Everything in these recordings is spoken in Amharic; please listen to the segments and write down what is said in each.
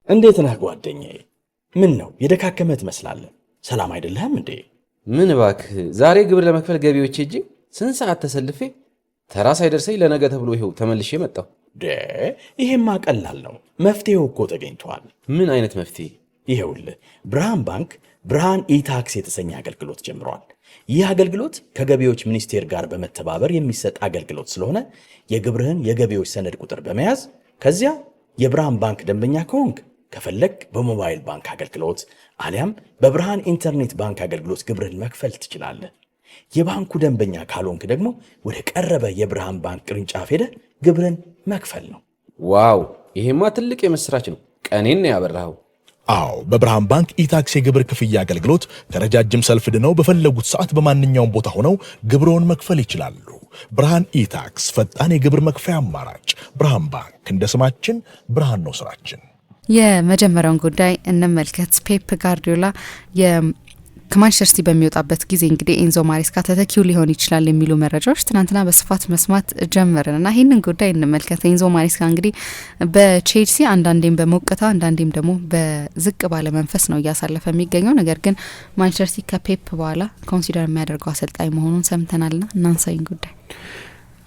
እንዴት ነህ ጓደኛዬ? ምን ነው የደካከመ ትመስላለህ። ሰላም አይደለህም እንዴ? ምን እባክህ፣ ዛሬ ግብር ለመክፈል ገቢዎች ሄጄ ስንት ሰዓት ተሰልፌ ተራ ሳይደርሰኝ ለነገ ተብሎ ይኸው ተመልሼ መጣሁ። ይሄማ ቀላል ነው። መፍትሄው እኮ ተገኝቷል። ምን አይነት መፍትሄ? ይኸውልህ ብርሃን ባንክ ብርሃን ኢታክስ የተሰኘ አገልግሎት ጀምሯል። ይህ አገልግሎት ከገቢዎች ሚኒስቴር ጋር በመተባበር የሚሰጥ አገልግሎት ስለሆነ የግብርህን የገቢዎች ሰነድ ቁጥር በመያዝ ከዚያ የብርሃን ባንክ ደንበኛ ከሆንክ ከፈለግ በሞባይል ባንክ አገልግሎት አሊያም በብርሃን ኢንተርኔት ባንክ አገልግሎት ግብርህን መክፈል ትችላለህ። የባንኩ ደንበኛ ካልሆንክ ደግሞ ወደ ቀረበ የብርሃን ባንክ ቅርንጫፍ ሄደህ ግብርን መክፈል ነው። ዋው! ይሄማ ትልቅ የምስራች ነው። ቀኔን ነው ያበራኸው። አዎ፣ በብርሃን ባንክ ኢታክስ የግብር ክፍያ አገልግሎት ከረጃጅም ሰልፍ ድነው በፈለጉት ሰዓት በማንኛውም ቦታ ሆነው ግብርዎን መክፈል ይችላሉ። ብርሃን ኢታክስ ፈጣን የግብር መክፈያ አማራጭ። ብርሃን ባንክ እንደ ስማችን ብርሃን ነው ስራችን። የመጀመሪያውን ጉዳይ እንመልከት። ፔፕ ጋርዲዮላ ከማንቸስተር ሲቲ በሚወጣበት ጊዜ እንግዲህ ኤንዞ ማሬስካ ተተኪው ሊሆን ይችላል የሚሉ መረጃዎች ትናንትና በስፋት መስማት ጀመርን እና ይህንን ጉዳይ እንመልከት። ኤንዞ ማሬስካ እንግዲህ በቼልሲ አንዳንዴም በሞቅታ አንዳንዴም ደግሞ በዝቅ ባለ መንፈስ ነው እያሳለፈ የሚገኘው። ነገር ግን ማንቸስተር ሲቲ ከፔፕ በኋላ ኮንሲደር የሚያደርገው አሰልጣኝ መሆኑን ሰምተናልና እናንሳይን ጉዳይ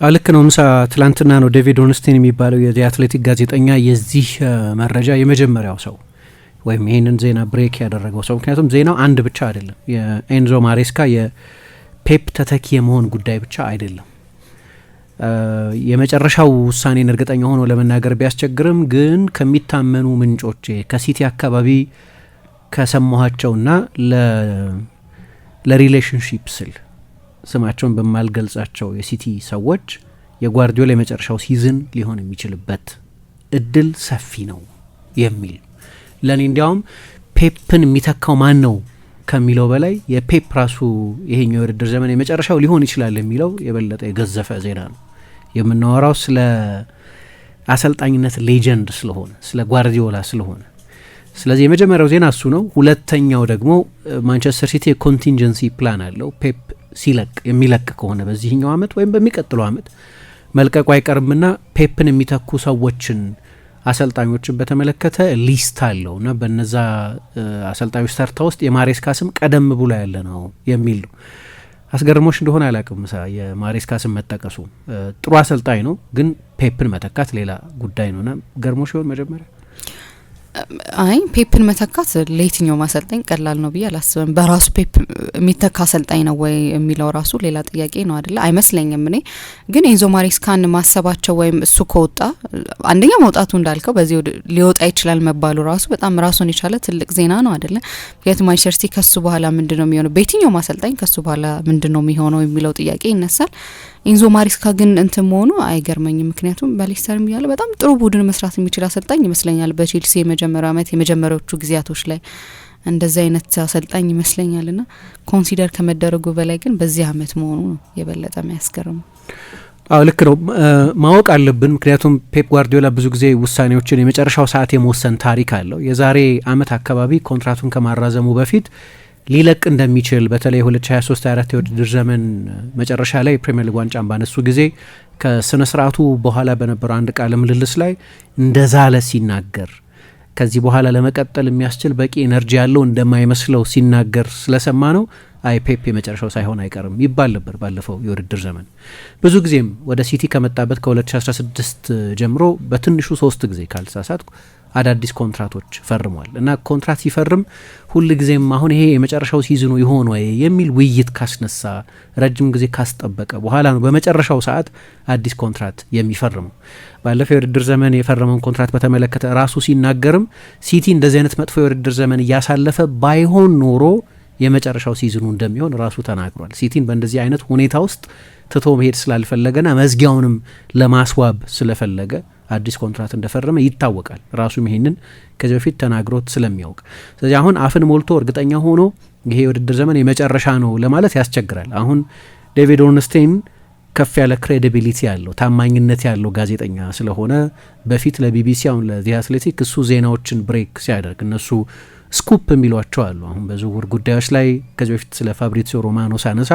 ልክ ነው። ምሳ ትላንትና ነው ዴቪድ ኦርንስቲን የሚባለው የአትሌቲክ ጋዜጠኛ የዚህ መረጃ የመጀመሪያው ሰው ወይም ይህንን ዜና ብሬክ ያደረገው ሰው። ምክንያቱም ዜናው አንድ ብቻ አይደለም። የኤንዞ ማሬስካ የፔፕ ተተኪ የመሆን ጉዳይ ብቻ አይደለም። የመጨረሻው ውሳኔን እርግጠኛ ሆኖ ለመናገር ቢያስቸግርም ግን ከሚታመኑ ምንጮቼ ከሲቲ አካባቢ ከሰማኋቸውና ለሪሌሽንሺፕ ስል ስማቸውን በማልገልጻቸው የሲቲ ሰዎች የጓርዲዮላ የመጨረሻው ሲዝን ሊሆን የሚችልበት እድል ሰፊ ነው የሚል ለኔ እንዲያውም ፔፕን የሚተካው ማን ነው ከሚለው በላይ የፔፕ ራሱ ይሄኛው የውድድር ዘመን የመጨረሻው ሊሆን ይችላል የሚለው የበለጠ የገዘፈ ዜና ነው። የምናወራው ስለ አሰልጣኝነት ሌጀንድ ስለሆነ ስለ ጓርዲዮላ ስለሆነ፣ ስለዚህ የመጀመሪያው ዜና እሱ ነው። ሁለተኛው ደግሞ ማንቸስተር ሲቲ የኮንቲንጀንሲ ፕላን አለው። ፔፕ የሚለቅ ከሆነ በዚህኛው አመት ወይም በሚቀጥለው አመት መልቀቁ አይቀርምና ፔፕን የሚተኩ ሰዎችን አሰልጣኞችን በተመለከተ ሊስት አለው እና በነዛ አሰልጣኞች ተርታ ውስጥ የማሬስካ ስም ቀደም ብሎ ያለ ነው የሚል ነው። አስገርሞሽ እንደሆነ አላውቅም የማሬስካ ስም መጠቀሱ። ጥሩ አሰልጣኝ ነው፣ ግን ፔፕን መተካት ሌላ ጉዳይ ነውና ገርሞሽ ይሆን መጀመሪያ? አይ ፔፕን መተካት ለየትኛው ማሰልጣኝ ቀላል ነው ብዬ አላስብም። በራሱ ፔፕ የሚተካ አሰልጣኝ ነው ወይ የሚለው ራሱ ሌላ ጥያቄ ነው አይደለ? አይመስለኝም። እኔ ግን ኤንዞ ማሬስካን ማሰባቸው ወይም እሱ ከወጣ አንደኛ መውጣቱ እንዳልከው በዚህ ሊወጣ ይችላል መባሉ ራሱ በጣም ራሱን የቻለ ትልቅ ዜና ነው አይደለ? ምክንያቱም ማንቸስተር ሲቲ ከሱ በኋላ ምንድነው የሚሆነው፣ በየትኛው ማሰልጣኝ ከሱ በኋላ ምንድነው የሚሆነው የሚለው ጥያቄ ይነሳል። ኤንዞ ማሬስካ ግን እንትን መሆኑ አይገርመኝም። ምክንያቱም በሌስተርም እያለ በጣም ጥሩ ቡድን መስራት የሚችል አሰልጣኝ ይመስለኛል። በቼልሲ የመጀመሪያው አመት የመጀመሪያዎቹ ጊዜያቶች ላይ እንደዚህ አይነት አሰልጣኝ ይመስለኛልና ኮንሲደር ከመደረጉ በላይ ግን በዚህ አመት መሆኑ ነው የበለጠ የሚያስገርመው። አዎ ልክ ነው፣ ማወቅ አለብን። ምክንያቱም ፔፕ ጓርዲዮላ ብዙ ጊዜ ውሳኔዎችን የመጨረሻው ሰዓት የመወሰን ታሪክ አለው። የዛሬ አመት አካባቢ ኮንትራቱን ከማራዘሙ በፊት ሊለቅ እንደሚችል በተለይ 2023/24 የውድድር ዘመን መጨረሻ ላይ ፕሪሚየር ሊግ ዋንጫን ባነሱ ጊዜ ከስነ ስርዓቱ በኋላ በነበረው አንድ ቃለ ምልልስ ላይ እንደዛለ ሲናገር ከዚህ በኋላ ለመቀጠል የሚያስችል በቂ ኤነርጂ ያለው እንደማይመስለው ሲናገር ስለሰማ ነው አይ ፔፕ የመጨረሻው ሳይሆን አይቀርም ይባል ነበር ባለፈው የውድድር ዘመን። ብዙ ጊዜም ወደ ሲቲ ከመጣበት ከ2016 ጀምሮ በትንሹ 3 ጊዜ ካልተሳሳትኩ አዳዲስ ኮንትራቶች ፈርሟል እና ኮንትራት ሲፈርም ሁል ጊዜም አሁን ይሄ የመጨረሻው ሲዝኑ ይሆን ወይ የሚል ውይይት ካስነሳ ረጅም ጊዜ ካስጠበቀ በኋላ ነው በመጨረሻው ሰዓት አዲስ ኮንትራት የሚፈርመው። ባለፈው የውድድር ዘመን የፈረመውን ኮንትራት በተመለከተ ራሱ ሲናገርም ሲቲ እንደዚህ አይነት መጥፎ የውድድር ዘመን እያሳለፈ ባይሆን ኖሮ የመጨረሻው ሲዝኑ እንደሚሆን ራሱ ተናግሯል። ሲቲን በእንደዚህ አይነት ሁኔታ ውስጥ ትቶ መሄድ ስላልፈለገና መዝጊያውንም ለማስዋብ ስለፈለገ አዲስ ኮንትራት እንደፈረመ ይታወቃል። ራሱም ይሄንን ከዚህ በፊት ተናግሮት ስለሚያውቅ፣ ስለዚህ አሁን አፍን ሞልቶ እርግጠኛ ሆኖ ይሄ የውድድር ዘመን የመጨረሻ ነው ለማለት ያስቸግራል። አሁን ዴቪድ ኦርንስቲን ከፍ ያለ ክሬዲቢሊቲ ያለው ታማኝነት ያለው ጋዜጠኛ ስለሆነ በፊት ለቢቢሲ አሁን ለዚ አትሌቲክ እሱ ዜናዎችን ብሬክ ሲያደርግ እነሱ ስኩፕ የሚሏቸው አሉ። አሁን በዝውውር ጉዳዮች ላይ ከዚህ በፊት ስለ ፋብሪዚዮ ሮማኖ ሳነሳ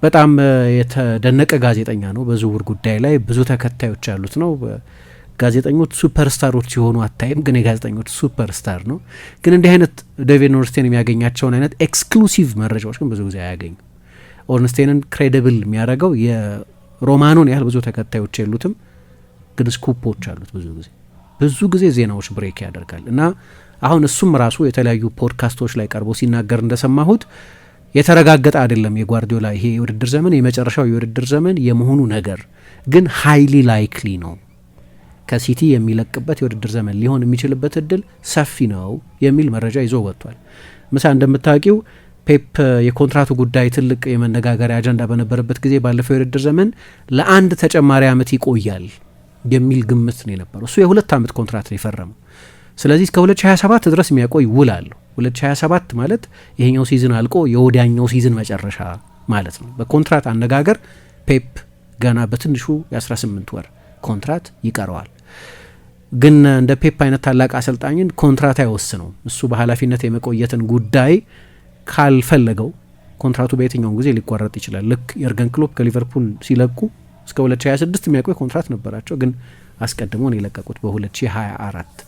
በጣም የተደነቀ ጋዜጠኛ ነው። በዝውውር ጉዳይ ላይ ብዙ ተከታዮች ያሉት ነው። ጋዜጠኞች ሱፐርስታሮች ሲሆኑ አታይም፣ ግን የጋዜጠኞች ሱፐርስታር ነው። ግን እንዲህ አይነት ዴቪድ ኦርንስቴን የሚያገኛቸውን አይነት ኤክስክሉሲቭ መረጃዎች ግን ብዙ ጊዜ አያገኙ። ኦርንስቴንን ክሬዲብል የሚያደርገው የሮማኑን ያህል ብዙ ተከታዮች የሉትም፣ ግን ስኩፖች አሉት። ብዙ ጊዜ ዜናዎች ብሬክ ያደርጋል እና አሁን እሱም ራሱ የተለያዩ ፖድካስቶች ላይ ቀርቦ ሲናገር እንደሰማሁት የተረጋገጠ አይደለም የጓርዲዮላ ይሄ የውድድር ዘመን የመጨረሻው የውድድር ዘመን የመሆኑ ነገር ግን ሃይሊ ላይክሊ ነው፣ ከሲቲ የሚለቅበት የውድድር ዘመን ሊሆን የሚችልበት እድል ሰፊ ነው የሚል መረጃ ይዞ ወጥቷል። ምሳ እንደምታውቂው ፔፕ የኮንትራቱ ጉዳይ ትልቅ የመነጋገሪያ አጀንዳ በነበረበት ጊዜ ባለፈው የውድድር ዘመን ለአንድ ተጨማሪ ዓመት ይቆያል የሚል ግምት ነው የነበረው። እሱ የ2 ዓመት ኮንትራት ነው የፈረመው። ስለዚህ እስከ 2027 ድረስ የሚያቆይ ውል አለው። 2027 ማለት ይሄኛው ሲዝን አልቆ የወዲያኛው ሲዝን መጨረሻ ማለት ነው። በኮንትራት አነጋገር ፔፕ ገና በትንሹ የ18 ወር ኮንትራት ይቀረዋል። ግን እንደ ፔፕ አይነት ታላቅ አሰልጣኝን ኮንትራት አይወስነውም። እሱ በኃላፊነት የመቆየትን ጉዳይ ካልፈለገው ኮንትራቱ በየትኛውም ጊዜ ሊቋረጥ ይችላል። ልክ የርገን ክሎፕ ከሊቨርፑል ሲለቁ እስከ 2026 የሚያቆይ ኮንትራት ነበራቸው፣ ግን አስቀድሞ ነው የለቀቁት በ2024።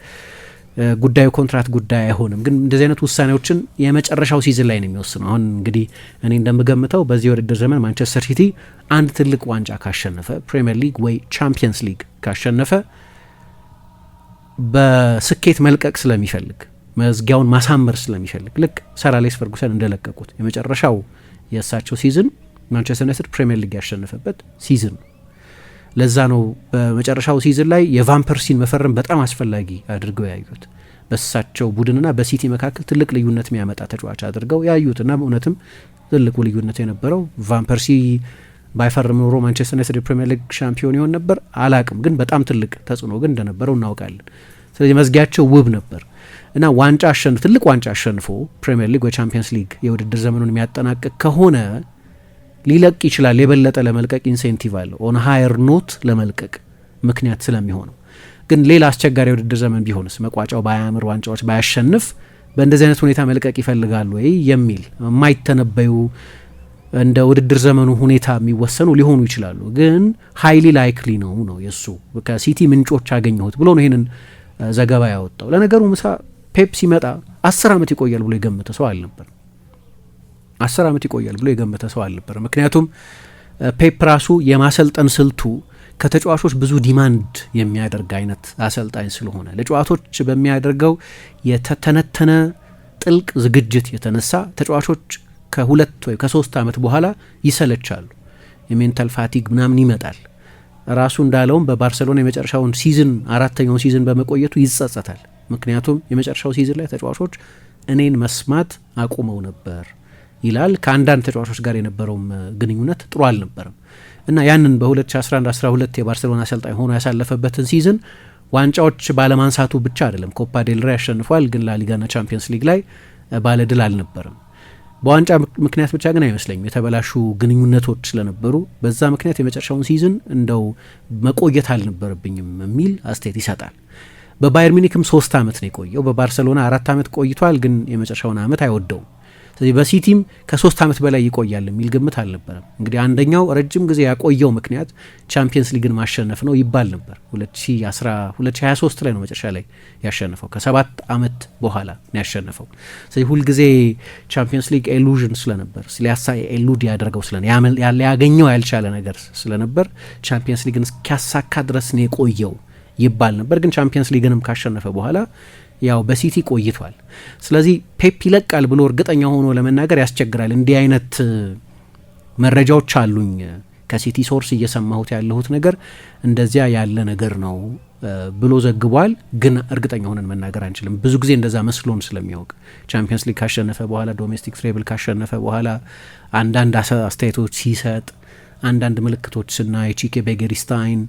ጉዳዩ ኮንትራት ጉዳይ አይሆንም። ግን እንደዚህ አይነት ውሳኔዎችን የመጨረሻው ሲዝን ላይ ነው የሚወስነው። አሁን እንግዲህ እኔ እንደምገምተው በዚህ የውድድር ዘመን ማንቸስተር ሲቲ አንድ ትልቅ ዋንጫ ካሸነፈ፣ ፕሪሚየር ሊግ ወይ ቻምፒየንስ ሊግ ካሸነፈ በስኬት መልቀቅ ስለሚፈልግ መዝጊያውን ማሳመር ስለሚፈልግ ልክ ሰር አሌክስ ፈርጉሰን እንደለቀቁት የመጨረሻው የእሳቸው ሲዝን ማንቸስተር ዩናይትድ ፕሪሚየር ሊግ ያሸነፈበት ሲዝን ነው። ለዛ ነው በመጨረሻው ሲዝን ላይ የቫን ፐርሲን መፈረም በጣም አስፈላጊ አድርገው ያዩት። በእሳቸው ቡድንና በሲቲ መካከል ትልቅ ልዩነት የሚያመጣ ተጫዋች አድርገው ያዩትና በእውነትም ትልቁ ልዩነት የነበረው ቫን ፐርሲ ባይፈርም ኖሮ ማንቸስተር ዩናይትድ የፕሪሚየር ሊግ ሻምፒዮን ይሆን ነበር አላቅም፣ ግን በጣም ትልቅ ተጽዕኖ ግን እንደነበረው እናውቃለን። ስለዚህ መዝጊያቸው ውብ ነበር እና ዋንጫ አሸንፎ ትልቅ ዋንጫ አሸንፎ ፕሪሚየር ሊግ ወይ ቻምፒየንስ ሊግ የውድድር ዘመኑን የሚያጠናቅቅ ከሆነ ሊለቅ ይችላል። የበለጠ ለመልቀቅ ኢንሴንቲቭ አለው ኦን ሃየር ኖት ለመልቀቅ ምክንያት ስለሚሆነው። ግን ሌላ አስቸጋሪ የውድድር ዘመን ቢሆንስ መቋጫው ባያምር ዋንጫዎች ባያሸንፍ በእንደዚህ አይነት ሁኔታ መልቀቅ ይፈልጋሉ ወይ የሚል የማይተነበዩ እንደ ውድድር ዘመኑ ሁኔታ የሚወሰኑ ሊሆኑ ይችላሉ። ግን ሃይሊ ላይክሊ ነው የሱ ከሲቲ ምንጮች አገኘሁት ብሎ ነው ይህንን ዘገባ ያወጣው። ለነገሩ ምሳ ፔፕ ሲመጣ 10 ዓመት ይቆያል ብሎ የገመተ ሰው አልነበር። 10 ዓመት ይቆያል ብሎ የገመተ ሰው አልነበር። ምክንያቱም ፔፕ ራሱ የማሰልጠን ስልቱ ከተጫዋቾች ብዙ ዲማንድ የሚያደርግ አይነት አሰልጣኝ ስለሆነ ለተጫዋቾች በሚያደርገው የተተነተነ ጥልቅ ዝግጅት የተነሳ ተጫዋቾች ከ2 ወይ ከ3 ዓመት በኋላ ይሰለቻሉ። የሜንታል ፋቲግ ምናምን ይመጣል። ራሱ እንዳለውም በባርሰሎና የመጨረሻውን ሲዝን 4ኛውን ሲዝን በመቆየቱ ይጸጸታል። ምክንያቱም የመጨረሻው ሲዝን ላይ ተጫዋቾች እኔን መስማት አቁመው ነበር ይላል። ከአንዳንድ ተጫዋቾች ጋር የነበረውም ግንኙነት ጥሩ አልነበረም እና ያንን በ2011-12 የባርሰሎና አሰልጣኝ ሆኖ ያሳለፈበትን ሲዝን ዋንጫዎች ባለማንሳቱ ብቻ አይደለም፣ ኮፓ ዴል ሬይ ያሸንፏል፣ ግን ላሊጋና ቻምፒየንስ ሊግ ላይ ባለድል አልነበረም። በዋንጫ ምክንያት ብቻ ግን አይመስለኝም፣ የተበላሹ ግንኙነቶች ስለነበሩ በዛ ምክንያት የመጨረሻውን ሲዝን እንደው መቆየት አልነበረብኝም የሚል አስተያየት ይሰጣል። በባየር ሚኒክም 3 ዓመት ነው የቆየው። በባርሰሎና 4 ዓመት ቆይቷል፣ ግን የመጨረሻውን ዓመት አይወደውም። ስለዚህ በሲቲም ከ3 ዓመት በላይ ይቆያል የሚል ግምት አልነበረም። እንግዲህ አንደኛው ረጅም ጊዜ ያቆየው ምክንያት ቻምፒየንስ ሊግን ማሸነፍ ነው ይባል ነበር። 2023 ላይ ነው መጨረሻ ላይ ያሸነፈው፣ ከ7 ዓመት በኋላ ነው ያሸነፈው። ስለዚህ ሁልጊዜ ቻምፒየንስ ሊግ ኤሉዥን ስለነበር ኤሉድ ያደርገው ያገኘው ያልቻለ ነገር ስለነበር ቻምፒየንስ ሊግን እስኪያሳካ ድረስ ነው የቆየው ይባል ነበር። ግን ቻምፒየንስ ሊግንም ካሸነፈ በኋላ ያው በሲቲ ቆይቷል። ስለዚህ ፔፕ ይለቃል ብሎ እርግጠኛ ሆኖ ለመናገር ያስቸግራል። እንዲህ አይነት መረጃዎች አሉኝ ከሲቲ ሶርስ እየሰማሁት ያለሁት ነገር እንደዚያ ያለ ነገር ነው ብሎ ዘግቧል። ግን እርግጠኛ ሆነን መናገር አንችልም። ብዙ ጊዜ እንደዛ መስሎን ስለሚያውቅ ቻምፒየንስ ሊግ ካሸነፈ በኋላ ዶሜስቲክ ትሬብል ካሸነፈ በኋላ አንዳንድ አስተያየቶች ሲሰጥ አንዳንድ ምልክቶች ስናይ ቺኬ ቤጌሪስታይን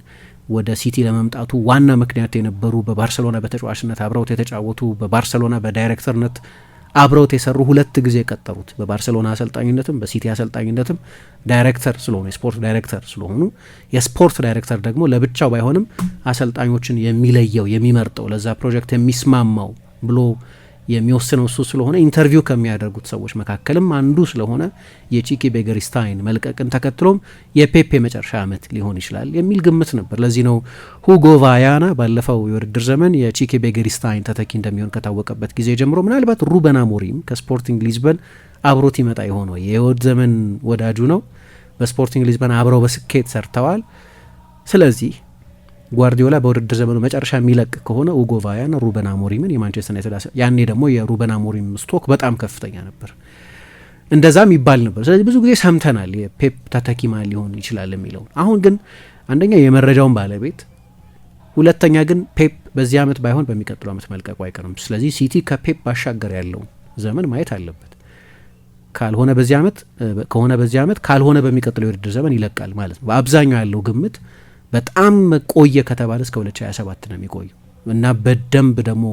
ወደ ሲቲ ለመምጣቱ ዋና ምክንያት የነበሩ በባርሰሎና በተጫዋችነት አብረውት የተጫወቱ በባርሰሎና በዳይሬክተርነት አብረውት የሰሩ 2 ጊዜ የቀጠሩት በባርሰሎና አሰልጣኝነትም በሲቲ አሰልጣኝነትም ዳይሬክተር ስለሆኑ የስፖርት ዳይሬክተር ስለሆኑ የስፖርት ዳይሬክተር ደግሞ ለብቻው ባይሆንም አሰልጣኞችን የሚለየው የሚመርጠው ለዛ ፕሮጀክት የሚስማማው ብሎ የሚወስነው እሱ ስለሆነ ኢንተርቪው ከሚያደርጉት ሰዎች መካከልም አንዱ ስለሆነ የቺኪ ቤገሪስታይን መልቀቅን ተከትሎም የፔፕ የመጨረሻ ዓመት ሊሆን ይችላል የሚል ግምት ነበር። ለዚህ ነው ሁጎ ቫያና ባለፈው የውድድር ዘመን የቺኪ ቤገሪስታይን ተተኪ እንደሚሆን ከታወቀበት ጊዜ ጀምሮ ምናልባት ሩበን አሞሪም ከስፖርቲንግ ሊዝበን አብሮት ይመጣ የሆነው የህይወት ዘመን ወዳጁ ነው። በስፖርቲንግ ሊዝበን አብረው በስኬት ሰርተዋል። ስለዚህ ጓርዲዮላ በውድድር ዘመኑ መጨረሻ የሚለቅ ከሆነ ሁጎ ቫያን ሩበን አሞሪምን የማንቸስተር ዩናይትድ ያኔ ደግሞ የሩበን አሞሪም ስቶክ በጣም ከፍተኛ ነበር፣ እንደዛም ይባል ነበር። ስለዚህ ብዙ ጊዜ ሰምተናል የፔፕ ተተኪ ማን ሊሆን ይችላል የሚለው። አሁን ግን አንደኛ የመረጃውን ባለቤት፣ ሁለተኛ ግን ፔፕ በዚህ ዓመት ባይሆን በሚቀጥለው ዓመት መልቀቁ አይቀርም። ስለዚህ ሲቲ ከፔፕ ባሻገር ያለው ዘመን ማየት አለበት። ካልሆነ በዚህ ዓመት ከሆነ በዚህ ዓመት ካልሆነ በሚቀጥለው የውድድር ዘመን ይለቃል ማለት ነው። በአብዛኛው ያለው ግምት በጣም ቆየ ከተባለ እስከ 2027 ነው የሚቆየው እና በደንብ ደግሞ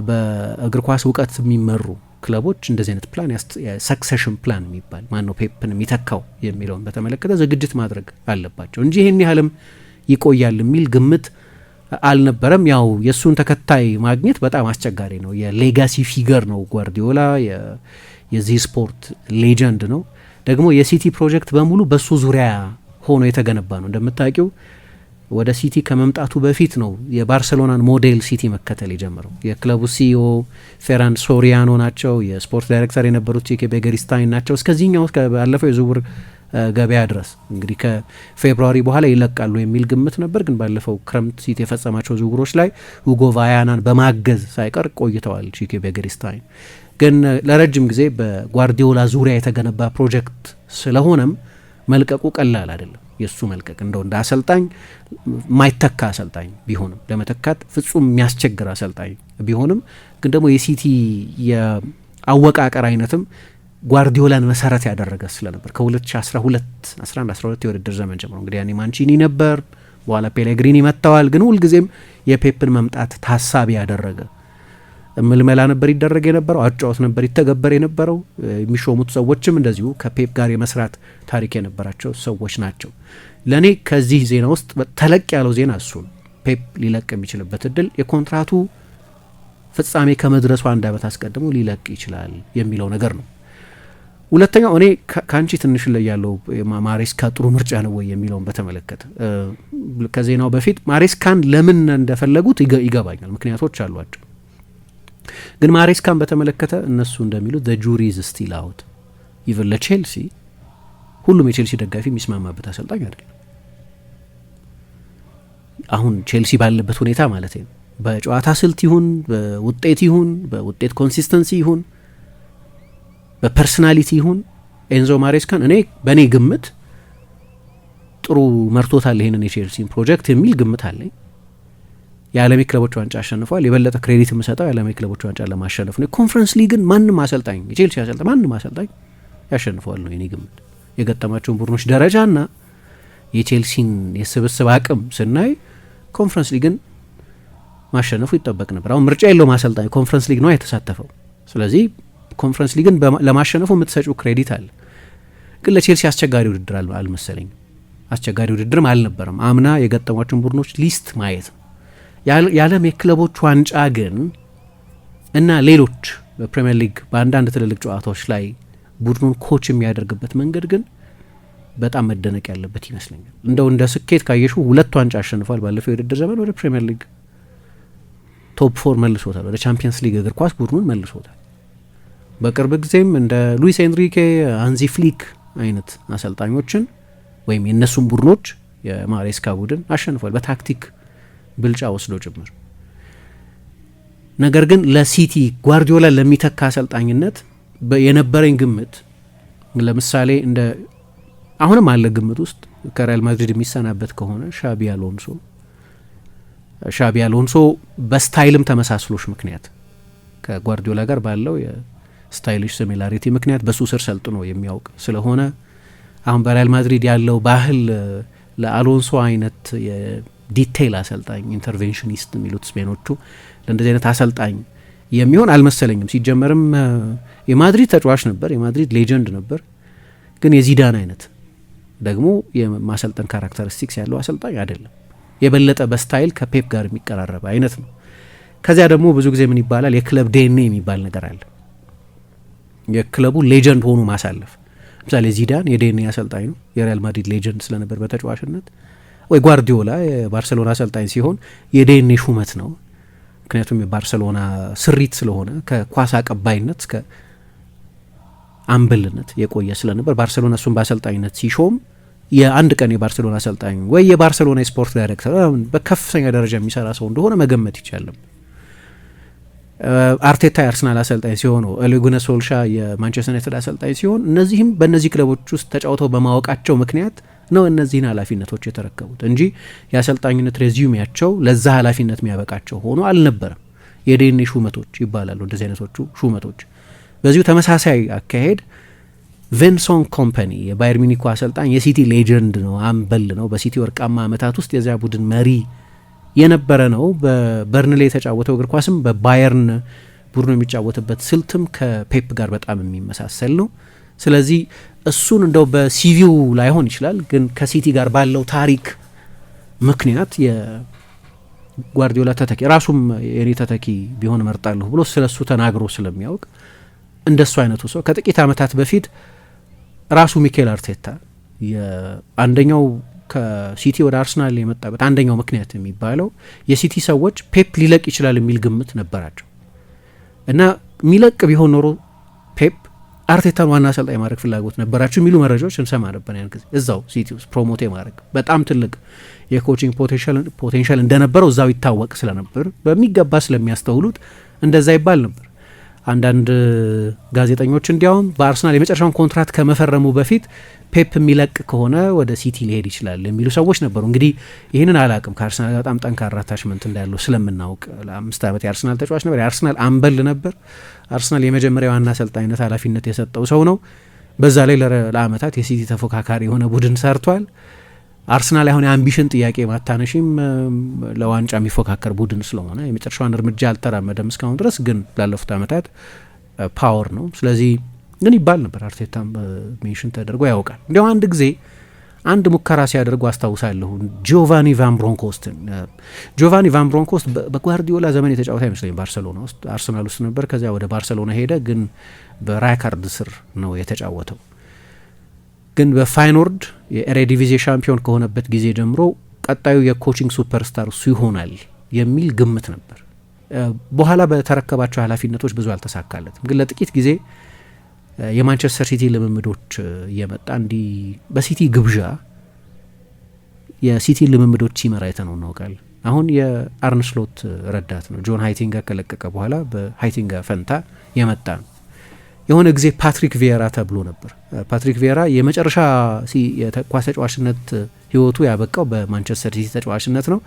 በእግር ኳስ እውቀት የሚመሩ ክለቦች እንደዚህ አይነት ፕላን ሰክሴሽን ፕላን የሚባል ማነው ፔፕን የሚተካው የሚለውን በተመለከተ ዝግጅት ማድረግ አለባቸው እንጂ ይህን ያህልም ይቆያል የሚል ግምት አልነበረም። ያው የእሱን ተከታይ ማግኘት በጣም አስቸጋሪ ነው። የሌጋሲ ፊገር ነው ጓርዲዮላ፣ የዚህ ስፖርት ሌጀንድ ነው። ደግሞ የሲቲ ፕሮጀክት በሙሉ በሱ ዙሪያ ሆኖ የተገነባ ነው። እንደምታውቂው ወደ ሲቲ ከመምጣቱ በፊት ነው የባርሴሎናን ሞዴል ሲቲ መከተል የጀመረው። የክለቡ ሲኢኦ ፌራን ሶሪያኖ ናቸው። የስፖርት ዳይሬክተር የነበሩት ቺኪ ቤገሪስታይን ናቸው። እስከዚህኛው ባለፈው የዝውውር ገበያ ድረስ እንግዲህ ከፌብሩዋሪ በኋላ ይለቃሉ የሚል ግምት ነበር። ግን ባለፈው ክረምት ሲቲ የፈጸማቸው ዝውውሮች ላይ ሁጎ ቫያናን በማገዝ ሳይቀር ቆይተዋል ቺኪ ቤገሪስታይን። ግን ለረጅም ጊዜ በጓርዲዮላ ዙሪያ የተገነባ ፕሮጀክት ስለሆነም መልቀቁ ቀላል አይደለም። የእሱ መልቀቅ እንደው እንደ አሰልጣኝ ማይተካ አሰልጣኝ ቢሆንም ለመተካት ፍጹም የሚያስቸግር አሰልጣኝ ቢሆንም ግን ደግሞ የሲቲ የአወቃቀር አይነትም ጓርዲዮላን መሰረት ያደረገ ስለነበር ከ2011-12 የውድድር ዘመን ጀምሮ እንግዲህ ያኔ ማንቺኒ ነበር፣ በኋላ ፔሌግሪኒ መጥተዋል። ግን ሁልጊዜም የፔፕን መምጣት ታሳቢ ያደረገ ምልመላ ነበር ይደረግ የነበረው፣ አጫወት ነበር ይተገበር የነበረው። የሚሾሙት ሰዎችም እንደዚሁ ከፔፕ ጋር የመስራት ታሪክ የነበራቸው ሰዎች ናቸው። ለእኔ ከዚህ ዜና ውስጥ ተለቅ ያለው ዜና እሱ ነው። ፔፕ ሊለቅ የሚችልበት እድል የኮንትራቱ ፍጻሜ ከመድረሱ አንድ ዓመት አስቀድሞ ሊለቅ ይችላል የሚለው ነገር ነው። ሁለተኛው እኔ ከአንቺ ትንሽ ላይ ያለው ማሬስካ ጥሩ ምርጫ ነው ወይ የሚለውን በተመለከተ ከዜናው በፊት ማሬስካን ለምን እንደፈለጉት ይገባኛል፣ ምክንያቶች አሏቸው። ግን ማሬስካን በተመለከተ እነሱ እንደሚሉት ዘ ጁሪ ኢዝ ስቲል አውት። ኢቨን ለቼልሲ ሁሉም የቼልሲ ደጋፊ የሚስማማበት አሰልጣኝ አይደለም። አሁን ቼልሲ ባለበት ሁኔታ ማለት ነው። በጨዋታ ስልት ይሁን በውጤት ይሁን በውጤት ኮንሲስተንሲ ይሁን በፐርሶናሊቲ ይሁን ኤንዞ ማሬስካን እኔ በእኔ ግምት ጥሩ መርቶታል ይሄንን የቼልሲን ፕሮጀክት የሚል ግምት አለኝ። የዓለም ክለቦች ዋንጫ አሸንፏል። የበለጠ ክሬዲት የምሰጠው የዓለም ክለቦች ዋንጫ ለማሸነፍ ነው። ኮንፈረንስ ሊግን ማንም አሰልጣኝ የቼልሲ አሰልጣኝ ማንም አሰልጣኝ ያሸንፈዋል ነው የኔ ግምት። የገጠማቸውን ቡድኖች ደረጃና የቼልሲን የስብስብ አቅም ስናይ ኮንፈረንስ ሊግን ማሸነፉ ይጠበቅ ነበር። አሁን ምርጫ የለውም አሰልጣኝ፣ ኮንፈረንስ ሊግ ነው የተሳተፈው። ስለዚህ ኮንፈረንስ ሊግን ለማሸነፉ የምትሰጪው ክሬዲት አለ። ግን ለቼልሲ አስቸጋሪ ውድድር አልመሰለኝም። አስቸጋሪ ውድድርም አልነበረም። አምና የገጠሟቸውን ቡድኖች ሊስት ማየት ነው። የዓለም የክለቦች ዋንጫ ግን እና ሌሎች በፕሪሚየር ሊግ በአንዳንድ ትልልቅ ጨዋታዎች ላይ ቡድኑን ኮች የሚያደርግበት መንገድ ግን በጣም መደነቅ ያለበት ይመስለኛል። እንደው እንደ ስኬት ካየሹ 2 ዋንጫ አሸንፏል ባለፈው የውድድር ዘመን። ወደ ፕሪሚየር ሊግ ቶፕ 4 መልሶታል። ወደ ቻምፒየንስ ሊግ እግር ኳስ ቡድኑን መልሶታል። በቅርብ ጊዜም እንደ ሉዊስ ኤንሪኬ፣ አንዚ ፍሊክ አይነት አሰልጣኞችን ወይም የእነሱን ቡድኖች የማሬስካ ቡድን አሸንፏል በታክቲክ ብልጫ ወስዶ ጭምር። ነገር ግን ለሲቲ ጓርዲዮላ ለሚተካ አሰልጣኝነት የነበረኝ ግምት ለምሳሌ እንደ አሁንም አለ ግምት ውስጥ ከሪያል ማድሪድ የሚሰናበት ከሆነ ሻቢ አሎንሶ በስታይልም ተመሳስሎች ምክንያት ከጓርዲዮላ ጋር ባለው የስታይሊሽ ሲሚላሪቲ ምክንያት በሱ ስር ሰልጥኖ የሚያውቅ ስለሆነ አሁን በሪያል ማድሪድ ያለው ባህል ለአሎንሶ አይነት ዲቴይል አሰልጣኝ ኢንተርቬንሽኒስት የሚሉት ስፔኖቹ ለእንደዚህ አይነት አሰልጣኝ የሚሆን አልመሰለኝም። ሲጀመርም የማድሪድ ተጫዋች ነበር፣ የማድሪድ ሌጀንድ ነበር። ግን የዚዳን አይነት ደግሞ የማሰልጠን ካራክተሪስቲክስ ያለው አሰልጣኝ አይደለም። የበለጠ በስታይል ከፔፕ ጋር የሚቀራረብ አይነት ነው። ከዚያ ደግሞ ብዙ ጊዜ ምን ይባላል የክለብ ዲኤንኤ የሚባል ነገር አለ። የክለቡ ሌጀንድ ሆኖ ማሳለፍ። ለምሳሌ ዚዳን የዲኤንኤ አሰልጣኝ ነው፣ የሪያል ማድሪድ ሌጀንድ ስለነበር በተጫዋችነት። ወይ ጓርዲዮላ የባርሰሎና አሰልጣኝ ሲሆን የዲኤንኤ ሹመት ነው። ምክንያቱም የባርሰሎና ስሪት ስለሆነ ከኳስ አቀባይነት እስከ አምበልነት የቆየ ስለነበር ባርሰሎና እሱን በአሰልጣኝነት ሲሾም የአንድ ቀን የባርሰሎና አሰልጣኝ ወይ የባርሰሎና የስፖርት ዳይሬክተር በከፍተኛ ደረጃ የሚሰራ ሰው እንደሆነ መገመት ይቻላል። አርቴታ የአርሰናል አሰልጣኝ ሲሆኑ ኦሌ ጉናር ሶልሻ የማንቸስተር ዩናይትድ አሰልጣኝ ሲሆን እነዚህም በእነዚህ ክለቦች ውስጥ ተጫውተው በማወቃቸው ምክንያት ነው እነዚህን ኃላፊነቶች የተረከቡት እንጂ የአሰልጣኝነት ሬዚዩሚያቸው ለዛ ኃላፊነት የሚያበቃቸው ሆኖ አልነበረም። የዲኤንኤ ሹመቶች ይባላሉ እንደዚህ አይነቶቹ ሹመቶች። በዚሁ ተመሳሳይ አካሄድ ቪንሰን ኮምፓኒ የባየር ሚኒኩ አሰልጣኝ የሲቲ ሌጀንድ ነው፣ አምበል ነው። በሲቲ ወርቃማ ዓመታት ውስጥ የዚያ ቡድን መሪ የነበረ ነው። በበርንሌ የተጫወተው እግር ኳስም በባየርን ቡድኑ የሚጫወትበት ስልትም ከፔፕ ጋር በጣም የሚመሳሰል ነው። ስለዚህ እሱን እንደው በሲቪው ላይሆን ይችላል፣ ግን ከሲቲ ጋር ባለው ታሪክ ምክንያት የጓርዲዮላ ተተኪ ራሱም የኔ ተተኪ ቢሆን እመርጣለሁ ብሎ ስለሱ ተናግሮ ስለሚያውቅ እንደሱ አይነቱ ሰው ከጥቂት ዓመታት በፊት ራሱ ሚኬል አርቴታ አንደኛው ከሲቲ ወደ አርሰናል የመጣበት አንደኛው ምክንያት የሚባለው የሲቲ ሰዎች ፔፕ ሊለቅ ይችላል የሚል ግምት ነበራቸው እና የሚለቅ ቢሆን ኖሮ ፔፕ አርቴታን ዋና አሰልጣኝ ማድረግ ፍላጎት ነበራቸው የሚሉ መረጃዎች እንሰማ ነበር። ያን ጊዜ እዛው ሲቲ ውስጥ ፕሮሞት ማድረግ በጣም ትልቅ የኮቺንግ ፖቴንሻል እንደነበረው እዛው ይታወቅ ስለነበር በሚገባ ስለሚያስተውሉት እንደዛ ይባል ነበር። አንዳንድ ጋዜጠኞች እንዲያውም በአርሰናል የመጨረሻውን ኮንትራት ከመፈረሙ በፊት ፔፕ የሚለቅ ከሆነ ወደ ሲቲ ሊሄድ ይችላል የሚሉ ሰዎች ነበሩ። እንግዲህ ይህንን አላቅም፣ ከአርሰናል በጣም ጠንካራ አታችመንት እንዳለው ስለምናውቅ። ለ5 ዓመት የአርሰናል ተጫዋች ነበር፣ የአርሰናል አምበል ነበር። አርሰናል የመጀመሪያ ዋና አሰልጣኝነት ኃላፊነት የሰጠው ሰው ነው። በዛ ላይ ለአመታት የሲቲ ተፎካካሪ የሆነ ቡድን ሰርቷል። አርሰናል አሁን የአምቢሽን ጥያቄ ማታነሽም ለዋንጫ የሚፎካከር ቡድን ስለሆነ የመጨረሻውን እርምጃ አልተራመደም እስካሁን ድረስ፣ ግን ላለፉት አመታት ፓወር ነው። ስለዚህ ግን ይባል ነበር አርቴታም ሜንሽን ተደርጎ ያውቃል። እንዲያው አንድ ጊዜ አንድ ሙከራ ሲያደርጉ አስታውሳለሁ። ጆቫኒ ቫን ብሮንኮስትን ጆቫኒ ቫን ብሮንኮስት በጓርዲዮላ ዘመን የተጫወተ አይመስለኝም። ባርሰሎና ውስጥ አርሰናል ውስጥ ነበር፣ ከዚያ ወደ ባርሰሎና ሄደ። ግን በራይካርድ ስር ነው የተጫወተው። ግን በፋይኖርድ የኤሬዲቪዜ ሻምፒዮን ከሆነበት ጊዜ ጀምሮ ቀጣዩ የኮቺንግ ሱፐርስታር እሱ ይሆናል የሚል ግምት ነበር። በኋላ በተረከባቸው ኃላፊነቶች ብዙ አልተሳካለትም። ግን ለጥቂት ጊዜ የማንቸስተር ሲቲ ልምምዶች እየመጣ እንዲህ በሲቲ ግብዣ የሲቲ ልምምዶች ሲመራ አይተነው እናውቃለን። አሁን የአርነ ስሎት ረዳት ነው። ጆን ሃይቲንጋ ከለቀቀ በኋላ በሃይቲንጋ ፈንታ የመጣ ነው። የሆነ ጊዜ ፓትሪክ ቪየራ ተብሎ ነበር። ፓትሪክ ቪየራ የመጨረሻ የኳስ ተጫዋችነት ህይወቱ ያበቃው በማንቸስተር ሲቲ ተጫዋችነት ነው።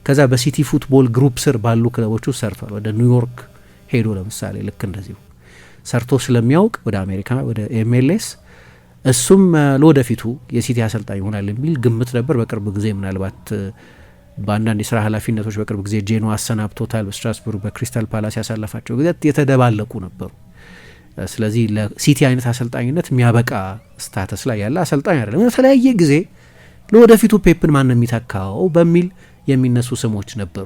ከዛ በሲቲ ፉትቦል ግሩፕ ስር ባሉ ክለቦች ውስጥ ሰርቷል። ወደ ኒውዮርክ ሄዶ ለምሳሌ ልክ እንደዚሁ ሰርቶ ስለሚያውቅ ወደ አሜሪካ ወደ ኤምኤልኤስ እሱም ለወደፊቱ የሲቲ አሰልጣኝ ይሆናል የሚል ግምት ነበር። በቅርብ ጊዜ ምናልባት በአንዳንድ የስራ ኃላፊነቶች በቅርብ ጊዜ ጄኖ አሰናብቶታል። በስትራስቡርግ በክሪስታል ፓላስ ያሳለፋቸው ጊዜ የተደባለቁ ነበሩ። ስለዚህ ለሲቲ አይነት አሰልጣኝነት የሚያበቃ ስታተስ ላይ ያለ አሰልጣኝ አይደለም። በተለያየ ጊዜ ለወደፊቱ ፔፕን ማን ነው የሚተካው በሚል የሚነሱ ስሞች ነበሩ።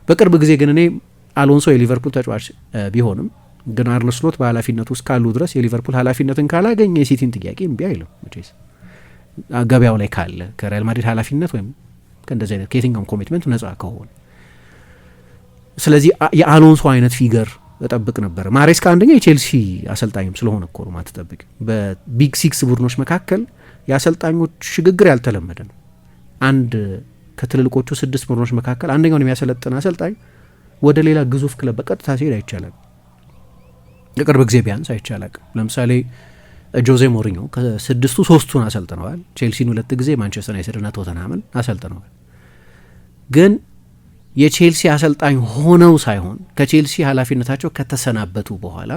በቅርብ ጊዜ ግን እኔ አሎንሶ የሊቨርፑል ተጫዋች ቢሆንም ግን አርነ ስሎት በኃላፊነት ውስጥ ካሉ ድረስ የሊቨርፑል ኃላፊነትን ካላገኘ የሲቲን ጥያቄ እምቢ አይልም። መቼስ ገበያው ላይ ካለ ከሪያል ማድሪድ ኃላፊነት ወይም ከእንደዚህ አይነት ከየትኛውም ኮሚትመንት ነጻ ከሆነ፣ ስለዚህ የአሎንሶ አይነት ፊገር እጠብቅ ነበር። ማሬስካ አንደኛ የቼልሲ አሰልጣኝም ስለሆነ እኮ ነው ማትጠብቅ። በቢግ ሲክስ ቡድኖች መካከል የአሰልጣኞች ሽግግር ያልተለመደ ነው። አንድ ከትልልቆቹ 6 ቡድኖች መካከል አንደኛውን የሚያሰለጥን አሰልጣኝ ወደ ሌላ ግዙፍ ክለብ በቀጥታ ሲሄድ አይቻላል። የቅርብ ጊዜ ቢያንስ አይቻላል። ለምሳሌ ጆዜ ሞሪኞ ከ6ቱ 3ቱን አሰልጥነዋል። ቼልሲን 2 ጊዜ፣ ማንቸስተር ዩናይትድና ቶተንሃምን አሰልጥነዋል። ግን የቼልሲ አሰልጣኝ ሆነው ሳይሆን ከቼልሲ ኃላፊነታቸው ከተሰናበቱ በኋላ